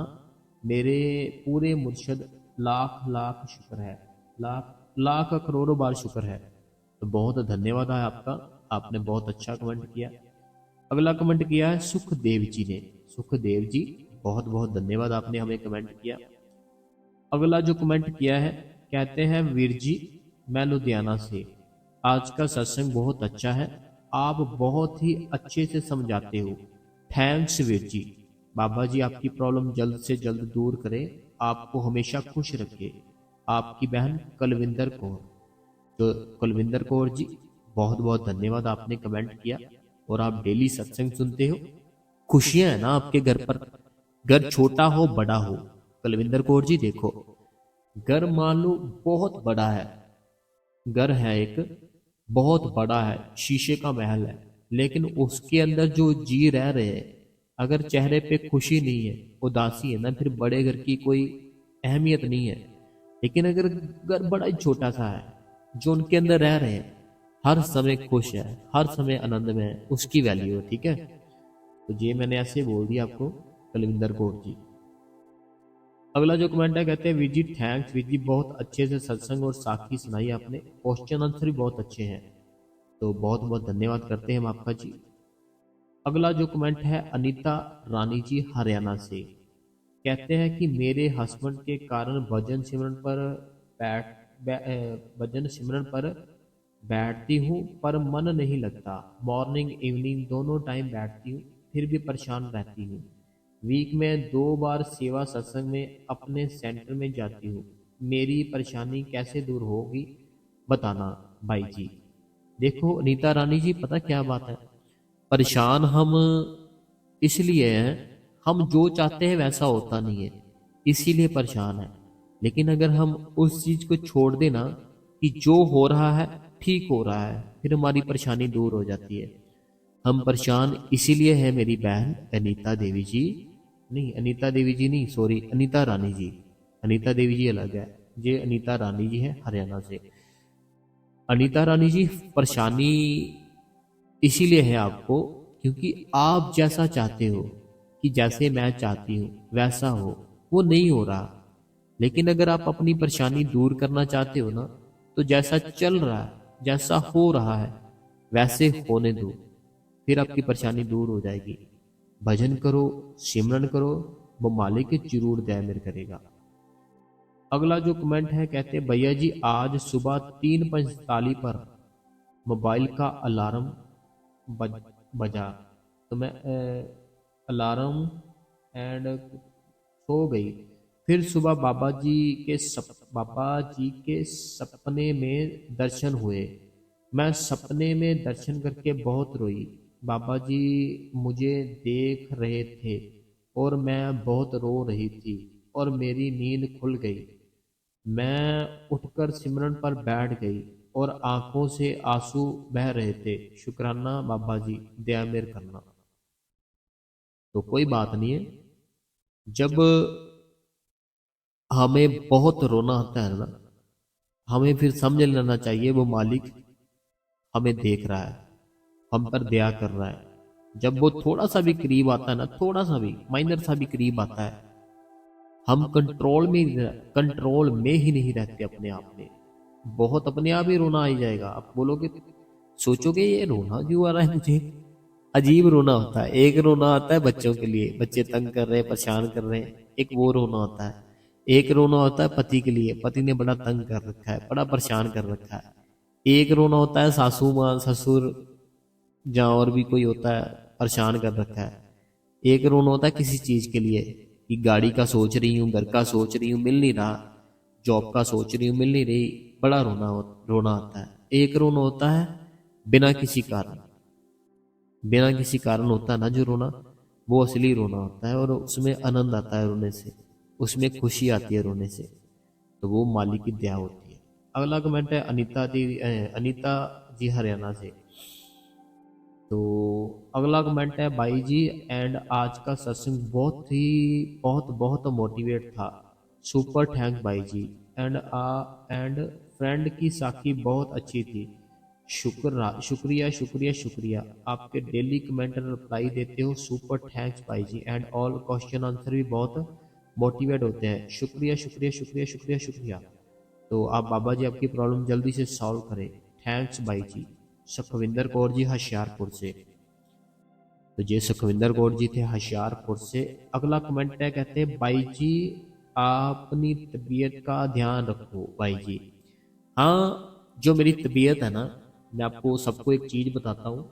Speaker 1: मेरे पूरे मुर्शद लाख लाख शुक्र है, लाख लाख करोड़ों बार शुक्र है। तो बहुत धन्यवाद है आपका, आपने बहुत अच्छा कमेंट किया। अगला कमेंट किया है सुखदेव जी ने। सुखदेव जी बहुत बहुत धन्यवाद, आपने हमें कमेंट किया। अगला जो कमेंट किया है, कहते हैं वीर जी मैं लुधियाना से, आज का सत्संग बहुत अच्छा है, आप बहुत ही अच्छे से समझाते हो, थैंक्स वीर जी। बाबा जी आपकी प्रॉब्लम जल्द से जल्द दूर करें, आपको हमेशा खुश रखे। आपकी बहन कुलविंदर कौर। तो कुलविंदर कौर जी बहुत बहुत धन्यवाद, आपने कमेंट किया और आप डेली सत्संग सुनते हो। खुशियां है ना आपके घर पर, घर छोटा हो बड़ा हो। कुलविंदर कौर जी देखो, घर मान लो बहुत बड़ा है, घर है एक बहुत बड़ा है, शीशे का महल है, लेकिन उसके अंदर जो जी रह रहे हैं, अगर चेहरे पे खुशी नहीं है, उदासी है ना, फिर बड़े घर की कोई अहमियत नहीं है। लेकिन अगर घर बड़ा ही छोटा सा है, जो उनके अंदर रह रहे हैं हर समय खुश है, हर समय आनंद में है, उसकी वैल्यू है। ठीक है, तो ये मैंने ऐसे बोल दिया आपको कुलविंदर कौर जी। अगला जो कमेंट है, कहते हैं वीर जी थैंक्स, वीर जी बहुत अच्छे से सत्संग और साखी सुनाई आपने, क्वेश्चन आंसर भी बहुत अच्छे हैं। तो बहुत बहुत धन्यवाद करते हैं हम आपका जी। अगला जो कमेंट है अनीता रानी जी हरियाणा से, कहते हैं कि मेरे हस्बैंड के कारण भजन सिमरन पर भजन सिमरन पर बैठती हूँ पर मन नहीं लगता, मॉर्निंग इवनिंग दोनों टाइम बैठती हूँ फिर भी परेशान रहती हूँ। वीक में 2 बार सेवा सत्संग में अपने सेंटर में जाती हूँ, मेरी परेशानी कैसे दूर होगी बताना भाई जी। देखो अनीता रानी जी, पता क्या बात है, परेशान हम इसलिए हैं, हम जो चाहते हैं वैसा होता नहीं है, इसीलिए परेशान है। लेकिन अगर हम उस चीज को छोड़ देना कि जो हो रहा है ठीक हो रहा है, फिर हमारी परेशानी दूर हो जाती है। हम परेशान इसीलिए है मेरी बहन अनीता देवी जी, नहीं अनीता देवी जी नहीं, सॉरी अनीता रानी जी। अनीता देवी जी अलग है, ये अनीता रानी जी है हरियाणा से। अनीता रानी जी परेशानी इसीलिए है आपको, क्योंकि आप जैसा चाहते हो कि जैसे मैं चाहती हूँ वैसा हो, वो नहीं हो रहा। लेकिन अगर आप अपनी परेशानी दूर करना चाहते हो ना, तो जैसा चल रहा है, जैसा हो रहा है वैसे होने दो, फिर आपकी परेशानी दूर हो जाएगी। भजन करो, सिमरन करो, वो मालिक जरूर दया मेर करेगा। अगला जो कमेंट है, कहते हैं भैया जी आज सुबह 3:45 पर मोबाइल का अलार्म बज, बजा, तो मैं अलार्म एंड सो गई। फिर सुबह बाबा जी के सपने में दर्शन हुए, मैं सपने में दर्शन करके बहुत रोई। बाबा जी मुझे देख रहे थे और मैं बहुत रो रही थी और मेरी नींद खुल गई। मैं उठकर सिमरन पर बैठ गई और आंखों से आंसू बह रहे थे। शुक्राना बाबा जी, दया मेर करना। तो कोई बात नहीं है, जब हमें बहुत रोना आता है ना, हमें फिर समझ लेना चाहिए वो मालिक हमें देख रहा है, हम पर दया कर रहा है। जब वो थोड़ा सा भी करीब आता है ना, थोड़ा सा भी माइनर सा भी करीब आता है, हम कंट्रोल में ही नहीं रहते अपने आप में, बहुत अपने आप ही रोना आ ही जाएगा। आप बोलोगे, सोचोगे ये रोना क्यों आ रहा है मुझे, अजीब रोना होता है। एक रोना आता है बच्चों के लिए, बच्चे तंग कर रहे हैं, परेशान कर रहे हैं, एक वो रोना होता है। एक रोना होता है पति के लिए, पति ने बड़ा तंग कर रखा है, बड़ा परेशान कर रखा है। एक रोना होता है सासू माँ ससुर, जहाँ और भी कोई होता है, परेशान कर रखा है। एक रोना होता है किसी चीज के लिए, कि गाड़ी का सोच रही हूँ, घर का सोच रही हूँ, मिल नहीं रहा, जॉब का सोच रही हूँ, मिल नहीं रही, बड़ा रोना आता है। एक रोना होता है बिना किसी कारण, बिना किसी कारण होता है ना जो रोना, वो असली रोना होता है और उसमें आनंद आता है रोने से, उसमें खुशी आती है रोने से। तो वो मालिक की दया होती है। अगला कमेंट है अनीता जी हरियाणा से। तो अगला कमेंट है भाई जी एंड आज का सत्संग बहुत बहुत मोटिवेट था, सुपर थैंक भाई जी। एंड फ्रेंड की साखी बहुत अच्छी थी, शुक्रिया शुक्रिया शुक्रिया। आपके डेली कमेंट रिप्लाई देते हो, सुपर थैंक्स भाई जी। एंड ऑल क्वेश्चन आंसर भी बहुत मोटिवेट होते हैं, शुक्रिया शुक्रिया शुक्रिया शुक्रिया शुक्रिया। तो आप बाबा जी आपकी प्रॉब्लम जल्दी से सॉल्व करें, थैंक्स भाई जी। सुखविंदर कौर जी होशियारपुर से। तो ये सुखविंदर कौर जी थे होशियारपुर से। अगला कमेंट है, कहते हैं भाई जी आप अपनी तबीयत का ध्यान रखो भाई जी। हाँ, जो मेरी तबीयत है ना, मैं आपको सबको एक चीज बताता हूँ।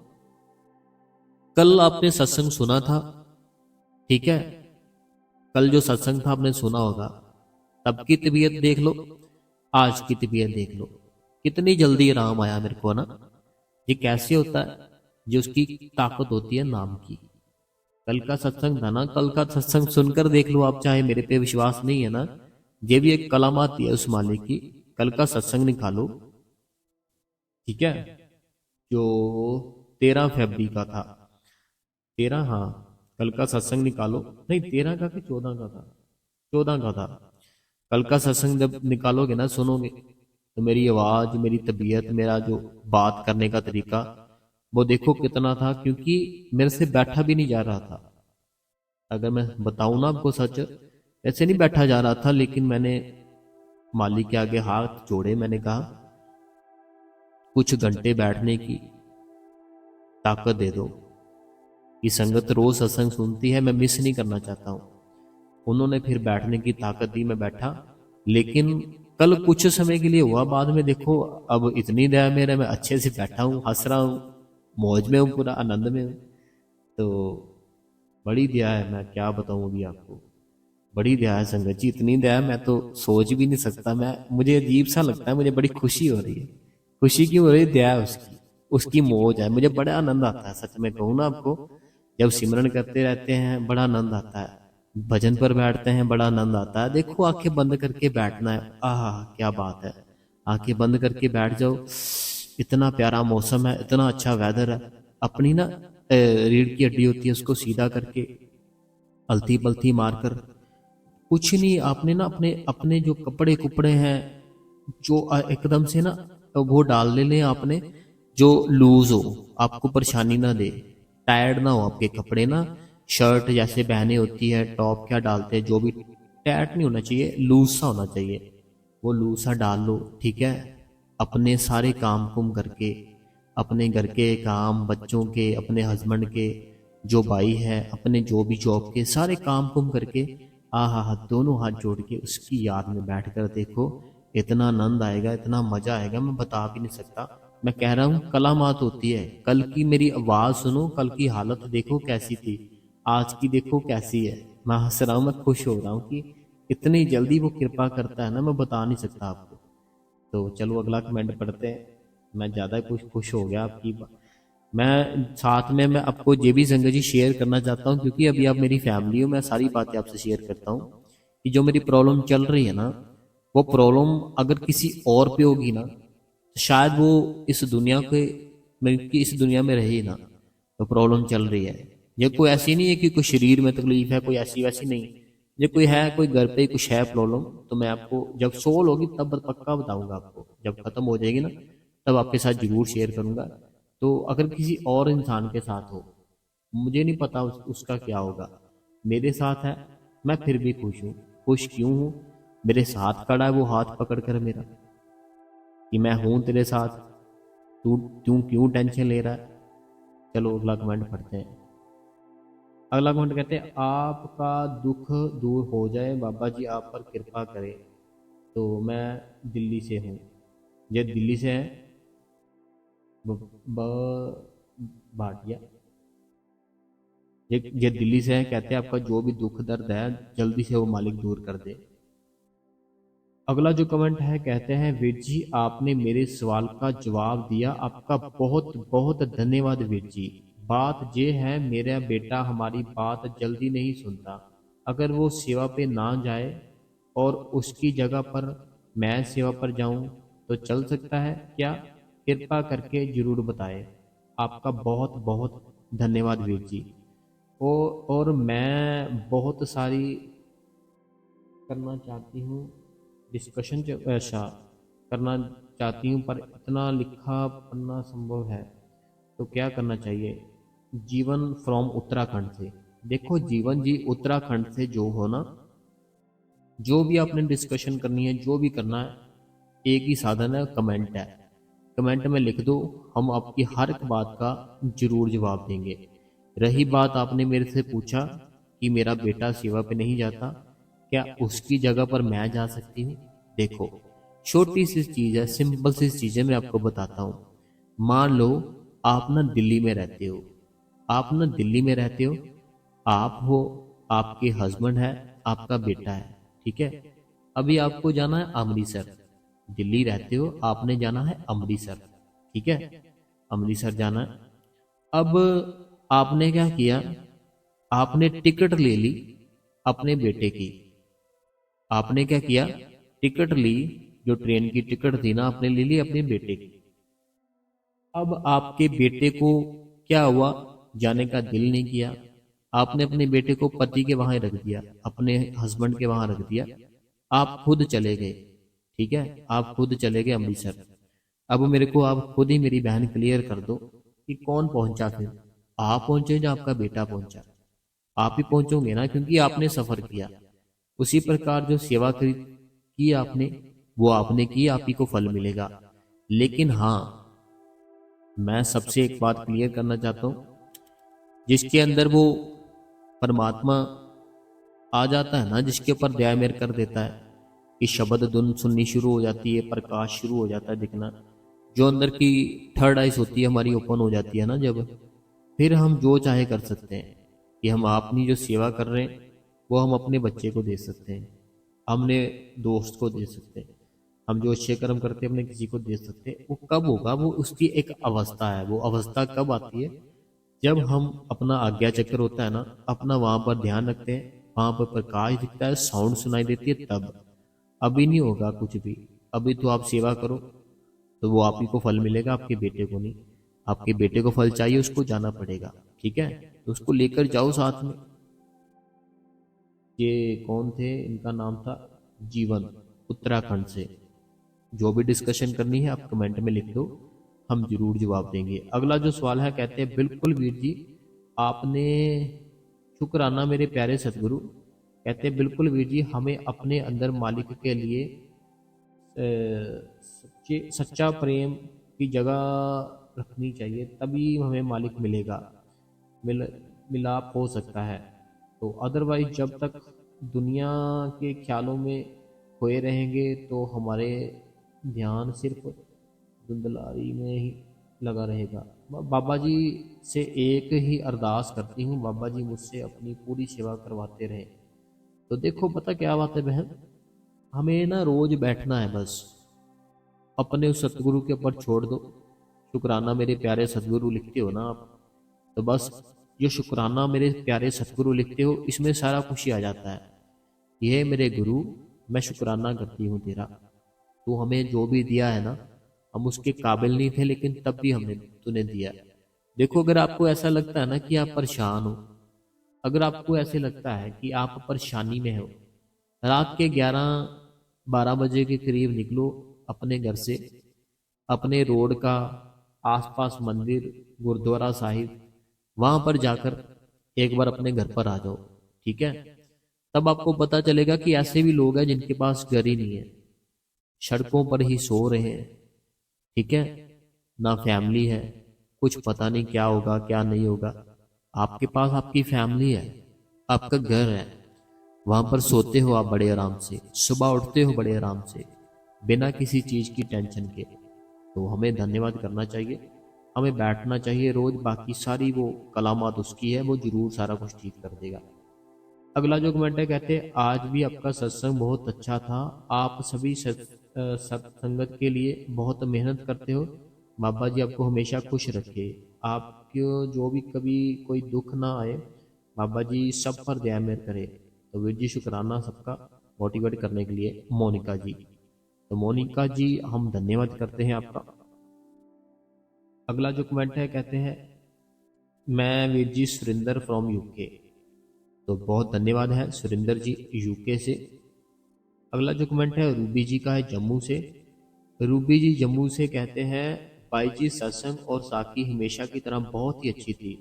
Speaker 1: कल आपने सत्संग सुना था, ठीक है, कल जो सत्संग था आपने सुना होगा, तब की तबीयत देख लो, आज की तबीयत देख लो, कितनी जल्दी आराम आया मेरे को ना। ये कैसे होता है? जो उसकी ताकत होती है नाम की। कल का सत्संग था ना, कल का सत्संग सुनकर देख लो आप, चाहे मेरे पे विश्वास नहीं है ना, ये भी एक कलामात है उस मालिक की। कल का सत्संग निकालो, ठीक है, जो 13 फरवरी का था, 13, हाँ, कल का सत्संग निकालो, नहीं 13 का कि 14 का था, 14 का था। कल का सत्संग जब निकालोगे ना, सुनोगे, तो मेरी आवाज, मेरी तबीयत, मेरा जो बात करने का तरीका, वो देखो कितना था, क्योंकि मेरे से बैठा भी नहीं जा रहा था। अगर मैं बताऊं ना आपको सच, ऐसे नहीं बैठा जा रहा था, लेकिन मैंने मालिक के आगे हाथ जोड़े, मैंने कहा कुछ घंटे बैठने की ताकत दे दो। ये संगत रोज सत्संग सुनती है, मैं मिस नहीं करना चाहता हूँ। उन्होंने फिर बैठने की ताकत दी, मैं बैठा। लेकिन कल कुछ समय के लिए हुआ, बाद में देखो अब इतनी दया मेरे, मैं अच्छे से बैठा हूँ, हंस रहा हूँ, मौज में हूँ, पूरा आनंद में हूँ। तो बड़ी दया है, मैं क्या बताऊं अभी आपको, बड़ी दया है संगत जी, इतनी दया मैं तो सोच भी नहीं सकता। मैं, मुझे अजीब सा लगता है, मुझे बड़ी खुशी हो रही है। खुशी क्यों हो रही है? दया है उसकी, उसकी मौज है, मुझे बड़ा आनंद आता है, सच में कहूँ ना आपको। जब सिमरन करते रहते हैं बड़ा आनंद आता है, भजन पर बैठते हैं बड़ा आनंद आता है। देखो आंखें बंद करके बैठना है, आह क्या बात है, आंखें बंद करके बैठ जाओ, इतना प्यारा मौसम है, इतना अच्छा वेदर है। अपनी ना रीढ़ की हड्डी होती है, उसको सीधा करके अलती पलती मारकर, कुछ नहीं, आपने ना अपने अपने जो कपड़े कुपड़े हैं, जो एकदम से ना, तो वो डाल लेने आपने, जो लूज हो, आपको परेशानी ना दे, टायर्ड ना हो आपके कपड़े ना। शर्ट जैसे बहने होती है, टॉप क्या डालते हैं, जो भी, टाइट नहीं होना चाहिए, लूज सा होना चाहिए, वो लूज सा डाल लो, ठीक है। अपने सारे काम कुम करके, अपने घर के काम, बच्चों के, अपने हस्बैंड के, जो भाई है, अपने जो भी जॉब के सारे काम कुम करके, आहा हा, दोनों हाथ जोड़ के उसकी याद में बैठ कर देखो, इतना आनंद आएगा, इतना मजा आएगा, मैं बता भी नहीं सकता। मैं कह रहा हूँ कलामात होती है। कल की मेरी आवाज सुनो, कल की हालत देखो कैसी थी, आज की देखो कैसी है। मैं हंस रहा हूँ, मैं खुश हो रहा हूँ कि इतनी जल्दी वो कृपा करता है ना, मैं बता नहीं सकता आपको। तो चलो अगला कमेंट पढ़ते हैं। मैं ज़्यादा कुछ खुश हो गया आपकी मैं साथ में मैं आपको ये भी संगत जी शेयर करना चाहता हूँ, क्योंकि अभी आप मेरी फैमिली हो, मैं सारी बातें आपसे शेयर करता हूँ कि जो मेरी प्रॉब्लम चल रही है ना, वो प्रॉब्लम अगर किसी और पे होगी ना, तो शायद वो इस दुनिया के, मेरी की इस दुनिया में रहे ना। तो प्रॉब्लम चल रही है, ये कोई ऐसी नहीं है कि कोई शरीर में तकलीफ है, कोई ऐसी वैसी नहीं। ये कोई है, कोई घर पे कुछ है प्रॉब्लम, तो मैं आपको जब सोल्व होगी तब पक्का बताऊंगा आपको, जब खत्म हो जाएगी ना, तब आपके साथ जरूर शेयर करूंगा। तो अगर किसी और इंसान के साथ हो, मुझे नहीं पता उसका क्या होगा, मेरे साथ है, मैं फिर भी खुश हूँ। खुश क्यों हूँ? मेरे साथ खड़ा है वो हाथ पकड़ कर मेरा, कि मैं हूं तेरे साथ, तू तू क्यों टेंशन ले रहा है। चलो अगला कमेंट पढ़ते हैं। अगला कमेंट कहते हैं, आपका दुख दूर हो जाए, बाबा जी आप पर कृपा करें। तो मैं दिल्ली से हूँ, ये दिल्ली से है, भाटिया, ये दिल्ली से है। कहते हैं आपका जो भी दुख दर्द है, जल्दी से वो मालिक दूर कर दे। अगला जो कमेंट है, कहते हैं वीर जी आपने मेरे सवाल का जवाब दिया, आपका बहुत बहुत धन्यवाद वीर जी। बात ये है, मेरा बेटा हमारी बात जल्दी नहीं सुनता। अगर वो सेवा पे ना जाए और उसकी जगह पर मैं सेवा पर जाऊं, तो चल सकता है क्या? कृपा करके जरूर बताएं। आपका बहुत बहुत धन्यवाद वीर जी। और मैं बहुत सारी करना चाहती हूँ, डिस्कशन ऐसा करना चाहती हूँ, पर इतना लिखा पढ़ना संभव है, तो क्या करना चाहिए? जीवन फ्रॉम उत्तराखंड से। देखो जीवन जी, उत्तराखंड से जो हो ना, जो भी आपने डिस्कशन करनी है, जो भी करना है, एक ही साधन है, कमेंट है। कमेंट में लिख दो, हम आपकी हर एक बात का जरूर जवाब देंगे। रही बात, आपने मेरे से पूछा कि मेरा बेटा सेवा पे नहीं जाता, क्या उसकी जगह पर मैं जा सकती हूँ? देखो, छोटी सी चीज है, सिंपल सी चीज है, मैं आपको बताता हूँ। मान लो आप ना दिल्ली में रहते हो, आप ना दिल्ली में रहते हो, आप हो, आपके हस्बैंड है, आपका बेटा है, ठीक है। अभी आपको जाना है अमृतसर, दिल्ली रहते हो, आपने जाना है अमृतसर, ठीक है, अमृतसर जाना है। अब आपने क्या किया, आपने टिकट ले ली अपने बेटे की। आपने क्या किया, टिकट ली, जो ट्रेन की टिकट थी ना, आपने ले ली अपने बेटे की। अब आपके बेटे को क्या हुआ, जाने का दिल नहीं किया, आपने अपने बेटे को पति के वहां रख दिया, अपने हस्बैंड के वहां रख दिया, आप खुद चले गए, ठीक है, आप खुद चले गए अमृतसर। अब मेरे को आप खुद ही, मेरी बहन, क्लियर कर दो कि कौन पहुंचा फिर, आप पहुंचे या आपका बेटा पहुंचा? आप ही पहुंचोगे ना, क्योंकि आपने सफर किया। उसी प्रकार जो सेवा की आपने, वो आपने की, आप ही को फल मिलेगा। लेकिन हाँ, मैं सबसे एक बात क्लियर करना चाहता हूँ, जिसके अंदर वो परमात्मा आ जाता है ना, जिसके ऊपर दया मेर कर देता है कि शब्द धुन सुननी शुरू हो जाती है, प्रकाश शुरू हो जाता है दिखना, जो अंदर की थर्ड आइज होती है हमारी ओपन हो जाती है ना, जब फिर हम जो चाहे कर सकते हैं। कि हम अपनी जो सेवा कर रहे हैं वो हम अपने बच्चे को दे सकते हैं, हमने दोस्त को दे सकते हैं, हम जो अच्छे कर्म करते हैं अपने किसी को दे सकते हैं। वो कब होगा, वो उसकी एक अवस्था है। वो अवस्था कब आती है, जब हम अपना आज्ञा चक्र होता है ना, अपना वहां पर ध्यान रखते हैं, वहां पर प्रकाश दिखता है, साउंड सुनाई देती है, तब। अभी नहीं होगा कुछ भी। अभी तो आप सेवा करो, तो वो आप ही को फल मिलेगा, आपके बेटे को नहीं। आपके बेटे को फल चाहिए, उसको जाना पड़ेगा, ठीक है, तो उसको लेकर जाओ साथ में। ये कौन थे, इनका नाम था जीवन, उत्तराखंड से। जो भी डिस्कशन करनी है आप कमेंट में लिख दो, हम जरूर जवाब देंगे। अगला जो सवाल है, कहते हैं बिल्कुल वीर जी, आपने, शुक्राना मेरे प्यारे सतगुरु। कहते हैं बिल्कुल वीर जी, हमें अपने अंदर मालिक के लिए सच्चे सच्चा प्रेम की जगह रखनी चाहिए, तभी हमें मालिक मिलेगा, मिल मिलाप हो सकता है। तो अदरवाइज जब तक दुनिया के ख्यालों में खोए रहेंगे तो हमारे ध्यान सिर्फ धुंधलारी में ही लगा रहेगा। बाबा जी से एक ही अरदास करती हूँ, बाबा जी मुझसे अपनी पूरी सेवा करवाते रहे। तो देखो, पता क्या बात है बहन, हमें ना रोज बैठना है बस, अपने उस सतगुरु के ऊपर छोड़ दो। शुक्राना मेरे प्यारे सतगुरु लिखते हो ना आप, तो बस जो शुक्राना मेरे प्यारे सतगुरु लिखते हो, इसमें सारा खुशी आ जाता है। यह मेरे गुरु, मैं शुक्राना करती हूँ तेरा, तू हमें जो भी दिया है ना, हम उसके काबिल नहीं थे, लेकिन तब भी हमने तूने दिया। देखो, अगर आपको ऐसा लगता है ना कि आप परेशान हो, अगर आपको ऐसे लगता है कि आप परेशानी में हो, रात के 11-12 बजे के करीब निकलो अपने घर से, अपने रोड का आसपास मंदिर, गुरुद्वारा साहिब, वहां पर जाकर एक बार अपने घर पर आ जाओ, ठीक है। तब आपको पता चलेगा कि ऐसे भी लोग हैं जिनके पास घर ही नहीं है, सड़कों पर ही सो रहे हैं, ठीक है, ना फैमिली है, कुछ पता नहीं क्या होगा क्या नहीं होगा। आपके पास आपकी फैमिली है, आपका घर है, वहां पर सोते हो आप बड़े आराम से, सुबह उठते हो बड़े आराम से, बिना किसी चीज की टेंशन के। तो हमें धन्यवाद करना चाहिए, हमें बैठना चाहिए रोज, बाकी सारी वो कलामात उसकी है, वो जरूर सारा कुछ ठीक कर देगा। अगला जो कमेंट है, कहते हैं आज भी आपका सत्संग बहुत अच्छा था, आप सभी सत्संगत के लिए बहुत मेहनत करते हो, बाबा जी आपको हमेशा खुश रखे, आपको जो भी कभी कोई दुख ना आए, बाबा जी सब पर दया मेहर करे। तो वीर जी शुक्राना सबका मोटिवेट करने के लिए, मोनिका जी। तो मोनिका जी, हम धन्यवाद करते हैं आपका। अगला जो कमेंट है, कहते हैं मैं वीर जी सुरिंदर फ्रॉम यूके। तो बहुत धन्यवाद है सुरिंदर जी, यूके से। अगला जो कमेंट है रूबी जी का है, जम्मू से। रूबी जी जम्मू से कहते हैं भाई जी, सत्संग और साकी हमेशा की तरह बहुत ही अच्छी थी।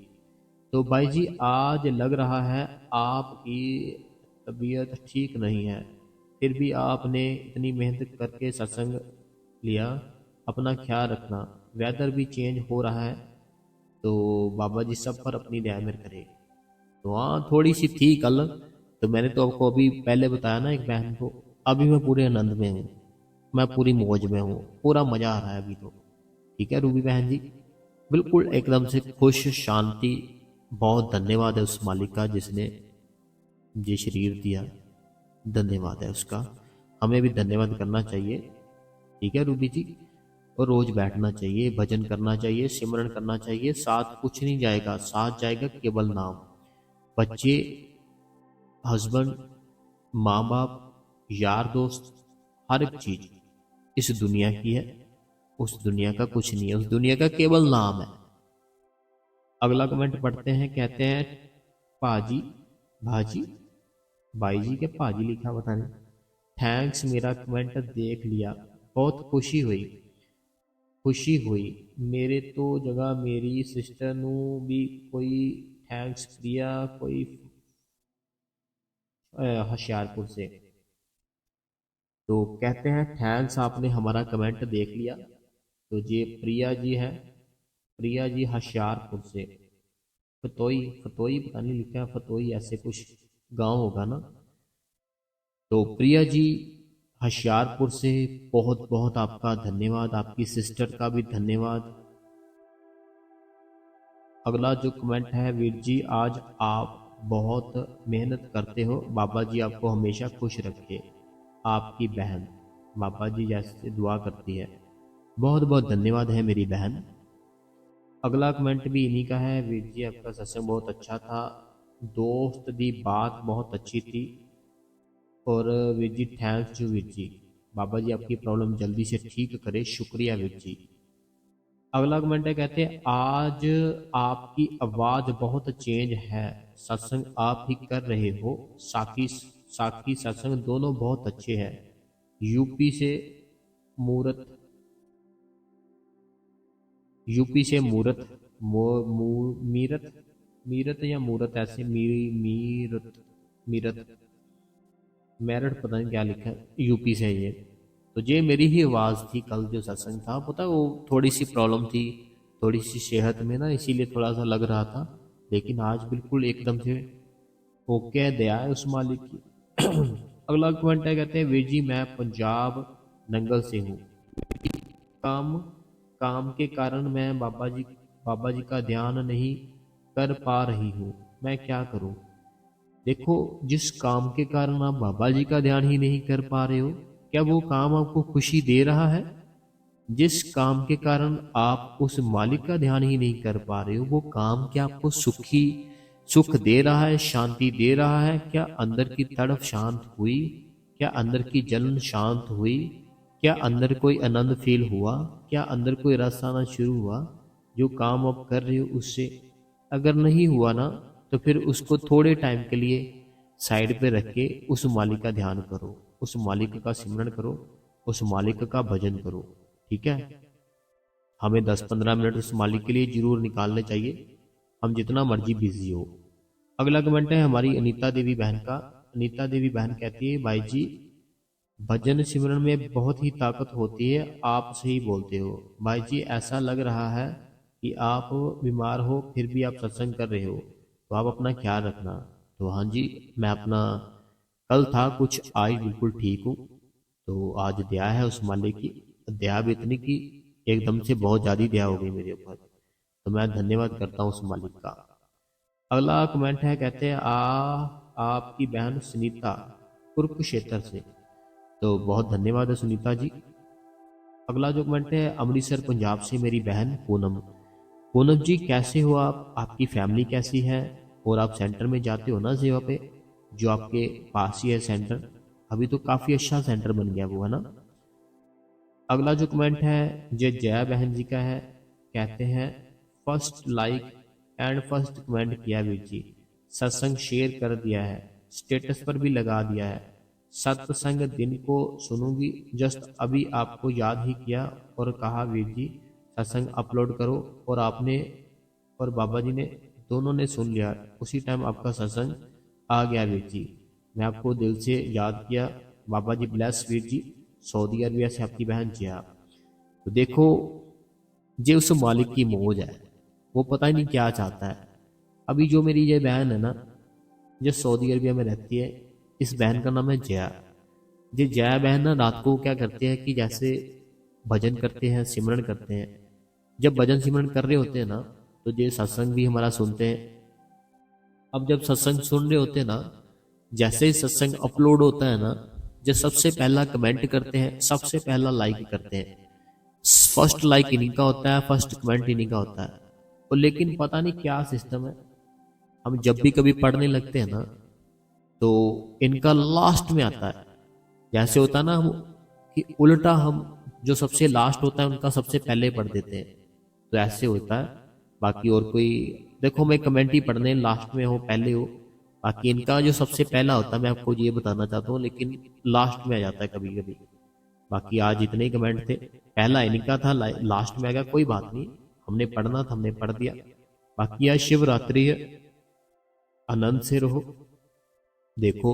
Speaker 1: तो भाई जी, आज लग रहा है आपकी तबीयत ठीक नहीं है, फिर भी आपने इतनी मेहनत करके सत्संग लिया। अपना ख्याल रखना, वेदर भी चेंज हो रहा है, तो बाबा जी सब पर अपनी दया मेहर करे। तो हाँ, थोड़ी सी थी कल, तो मैंने तो आपको अभी पहले बताया ना एक बहन को। अभी मैं पूरे आनंद में हूँ, मैं पूरी मौज में हूँ, पूरा मजा आ रहा है अभी तो। ठीक है रूबी बहन जी, बिल्कुल एकदम से खुश, शांति। बहुत धन्यवाद है उस मालिक का जिसने ये शरीर दिया, धन्यवाद है उसका। हमें भी धन्यवाद करना चाहिए। ठीक है रूबी जी। और रोज बैठना चाहिए, भजन करना चाहिए, सिमरन करना चाहिए। साथ कुछ नहीं जाएगा, साथ जाएगा केवल नाम। बच्चे, हस्बैंड, माँ बाप, यार दोस्त, हर एक चीज इस दुनिया की है, उस दुनिया का कुछ नहीं है, उस दुनिया का केवल नाम है। अगला कमेंट पढ़ते हैं, कहते हैं पाजी, भाजी, भाई जी के पाजी लिखा पता नहीं। थैंक्स, मेरा कमेंट देख लिया, बहुत खुशी हुई। मेरे तो जगह मेरी सिस्टर नू भी कोई थैंक्स प्रिया, कोई होशियारपुर से। तो कहते हैं थैंक्स, आपने हमारा कमेंट देख लिया। तो ये प्रिया जी है, प्रिया जी होशियारपुर से। फतोई, फतोई पता नहीं लिखा है, फतोई ऐसे कुछ गांव होगा ना। तो प्रिया जी होशियारपुर से, बहुत बहुत आपका धन्यवाद, आपकी सिस्टर का भी धन्यवाद। अगला जो कमेंट है, वीर जी आज आप बहुत मेहनत करते हो, बाबा जी आपको हमेशा खुश रखे। आपकी बहन, बाबा जी जैसे दुआ करती है। बहुत बहुत धन्यवाद है मेरी बहन। अगला कमेंट भी इन्हीं का है, वीर जी आपका सत्संग बहुत अच्छा था, दोस्त दी बात बहुत अच्छी थी। और वीर जी थैंक्स यू वीर जी, बाबा जी आपकी प्रॉब्लम जल्दी से ठीक करे, शुक्रिया वीर जी। अगला कमेंट है, कहते हैं आज आपकी आवाज बहुत चेंज है, सत्संग आप ही कर रहे हो, साकी साकी सत्संग दोनों बहुत अच्छे हैं। यूपी से मूरत, यूपी से मूरत, मीरत, मीरत या मूरत ऐसे, मीरत, मीरत, मेरठ पता नहीं क्या लिखा है, यूपी से है ये। तो ये मेरी ही आवाज़ थी कल जो सत्संग था, पता है वो थोड़ी सी प्रॉब्लम थी, थोड़ी सी सेहत में ना, इसीलिए थोड़ा सा लग रहा था। लेकिन आज बिल्कुल एकदम से ओके, दया है उस मालिक की। अगला कमेंट है, कहते हैं वीर जी मैं पंजाब नंगल से हूँ, काम काम के कारण मैं बाबा जी का ध्यान नहीं कर पा रही हूँ, मैं क्या करूँ। देखो, जिस काम के कारण आप बाबा जी का ध्यान ही नहीं कर पा रहे हो, क्या वो काम आपको खुशी दे रहा है? जिस काम के कारण आप उस मालिक का ध्यान ही नहीं कर पा रहे हो, वो काम क्या आपको सुख दे रहा है, शांति दे रहा है? क्या अंदर की तड़प शांत हुई? क्या अंदर की जलन शांत हुई? क्या अंदर कोई आनंद फील हुआ? क्या अंदर कोई रस आना शुरू हुआ? जो काम आप कर रहे हो उससे अगर नहीं हुआ ना, तो फिर उसको थोड़े टाइम के लिए साइड पे रख के उस मालिक का ध्यान करो, उस मालिक का सिमरन करो, उस मालिक का भजन करो। ठीक है, हमें 10-15 मिनट उस मालिक के लिए जरूर निकालने चाहिए, हम जितना मर्जी बिजी हो। अगला कमेंट है हमारी अनीता देवी बहन का। अनीता देवी बहन कहती है, भाई जी भजन सिमरन में बहुत ही ताकत होती है, आप सही बोलते हो। भाई जी ऐसा लग रहा है कि आप बीमार हो फिर भी आप सत्संग कर रहे हो, तो आप अपना ख्याल रखना। तो हाँ जी, मैं अपना, कल था कुछ, आज बिल्कुल ठीक हूँ। तो आज दया है उस मालिक की, दया भी इतनी कि एकदम से बहुत ज़्यादा दया हो गई मेरे ऊपर। तो मैं धन्यवाद करता हूँ उस मालिक का। अगला कमेंट है, कहते हैं आपकी बहन सुनीता कुरुक्षेत्र से। तो बहुत धन्यवाद है सुनीता जी। अगला जो कमेंट है, अमृतसर पंजाब से मेरी बहन पूनम। पूनम जी कैसे हो आप, आपकी फैमिली कैसी है? और आप सेंटर में जाते हो ना सेवा पे, जो आपके पास ही है सेंटर, अभी तो काफ़ी अच्छा सेंटर बन गया वो, है ना। अगला जो कमेंट है जो जया बहन जी का है, कहते हैं first like and first comment किया वीर जी, सत्संग शेयर कर दिया है, स्टेटस पर भी लगा दिया है, सत्संग दिन को सुनूंगी, जस्ट अभी आपको याद ही किया और कहा वीर जी सत्संग अपलोड करो, और आपने और बाबा जी ने दोनों ने सुन लिया, उसी टाइम आपका सत्संग आ गया वीर जी। मैं आपको दिल से याद किया, बाबा जी bless Veer ji, Saudi Arabia से आपकी बहन जिया। तो देखो, ये उस मालिक की मौज है, वो पता ही नहीं क्या चाहता है। अभी जो मेरी ये बहन है ना, जो सऊदी अरबिया में रहती है, इस बहन का नाम है जया। ये जया बहन ना रात को क्या करती है कि जैसे भजन करते हैं, सिमरन करते हैं, जब भजन सिमरन कर रहे होते हैं ना, तो ये सत्संग भी हमारा सुनते हैं। अब जब सत्संग सुन रहे होते हैं ना, जैसे ही सत्संग अपलोड होता है ना, जो सबसे पहला कमेंट करते हैं, सबसे पहला लाइक करते हैं। फर्स्ट लाइक इन्हीं का होता है, फर्स्ट कमेंट इन्हीं का होता है। और लेकिन पता नहीं क्या सिस्टम है, हम जब भी कभी पढ़ने लगते हैं ना, तो इनका लास्ट में आता है। जैसे होता है ना, हम कि उल्टा हम जो सबसे लास्ट होता है उनका सबसे पहले पढ़ देते हैं, तो ऐसे होता है। बाकी और कोई, देखो मैं कमेंट ही पढ़ने लास्ट में हो पहले हो, बाकी इनका जो सबसे पहला होता है मैं आपको ये बताना चाहता हूँ, लेकिन लास्ट में आ जाता है कभी कभी। बाकी आज इतने ही कमेंट थे, पहला इनका था, लास्ट में आ गया, कोई बात नहीं, हमने पढ़ना था, हमने पढ़ दिया। बाकी आज शिवरात्रि है, आनंद से रहो। देखो,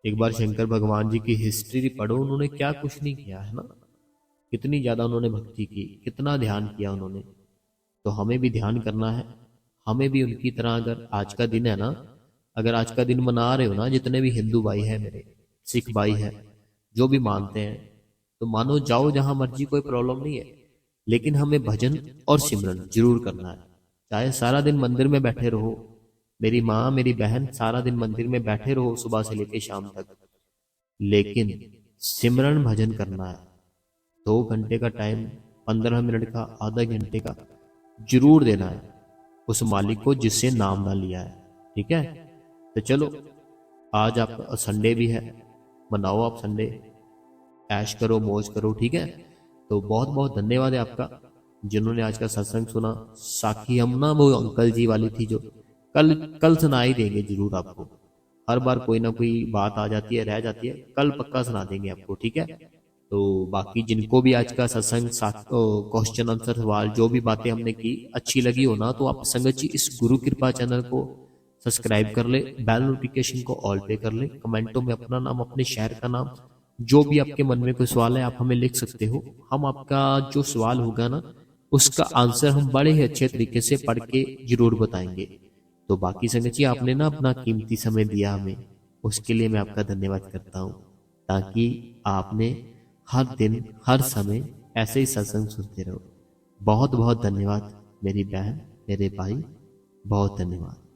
Speaker 1: एक बार शंकर भगवान जी की हिस्ट्री पढ़ो, उन्होंने क्या कुछ नहीं किया है ना, कितनी ज्यादा उन्होंने भक्ति की, कितना ध्यान किया उन्होंने। तो हमें भी ध्यान करना है, हमें भी उनकी तरह, अगर आज का दिन है ना, अगर आज का दिन मना रहे हो ना, जितने भी हिंदू भाई है मेरे, सिख भाई है, जो भी मानते हैं, तो मानो जाओ जहां मर्जी, कोई प्रॉब्लम नहीं है। लेकिन हमें भजन और सिमरन जरूर करना है। चाहे सारा दिन मंदिर में बैठे रहो, मेरी माँ मेरी बहन सारा दिन मंदिर में बैठे रहो सुबह से लेकर शाम तक, लेकिन सिमरन भजन करना है। 2 घंटे का टाइम, 15 मिनट का, आधा घंटे का जरूर देना है उस मालिक को जिससे नाम ना लिया है। ठीक है, तो चलो, आज आप संडे भी है, मनाओ आप संडे, ऐश करो, मौज करो। ठीक है, तो बहुत बहुत धन्यवाद है आपका जिन्होंने आज का सत्संग सुना। साखी हम ना, वो अंकल जी वाली थी जो कल कल सुना ही देंगे जरूर आपको। हर बार कोई ना कोई बात आ जाती है, रह जाती है, कल पक्का सुना देंगे आपको। ठीक है, तो बाकी जिनको भी आज का सत्संग, क्वेश्चन आंसर, सवाल, जो भी बातें हमने की अच्छी लगी हो ना, तो आप संगत जी इस गुरु कृपा चैनल को सब्सक्राइब कर ले, बेल नोटिफिकेशन को ऑल पे कर ले, कमेंटों में अपना नाम, अपने शहर का नाम, जो भी आपके मन में कोई सवाल है आप हमें लिख सकते हो। हम आपका जो सवाल होगा ना, उसका आंसर हम बड़े ही अच्छे तरीके से पढ़ के जरूर बताएंगे। तो बाकी संगत जी, आपने ना अपना कीमती समय दिया हमें, उसके लिए मैं आपका धन्यवाद करता हूँ, ताकि आपने हर दिन हर समय ऐसे ही सत्संग सुनते रहो। बहुत बहुत धन्यवाद मेरी बहन, मेरे भाई, बहुत धन्यवाद।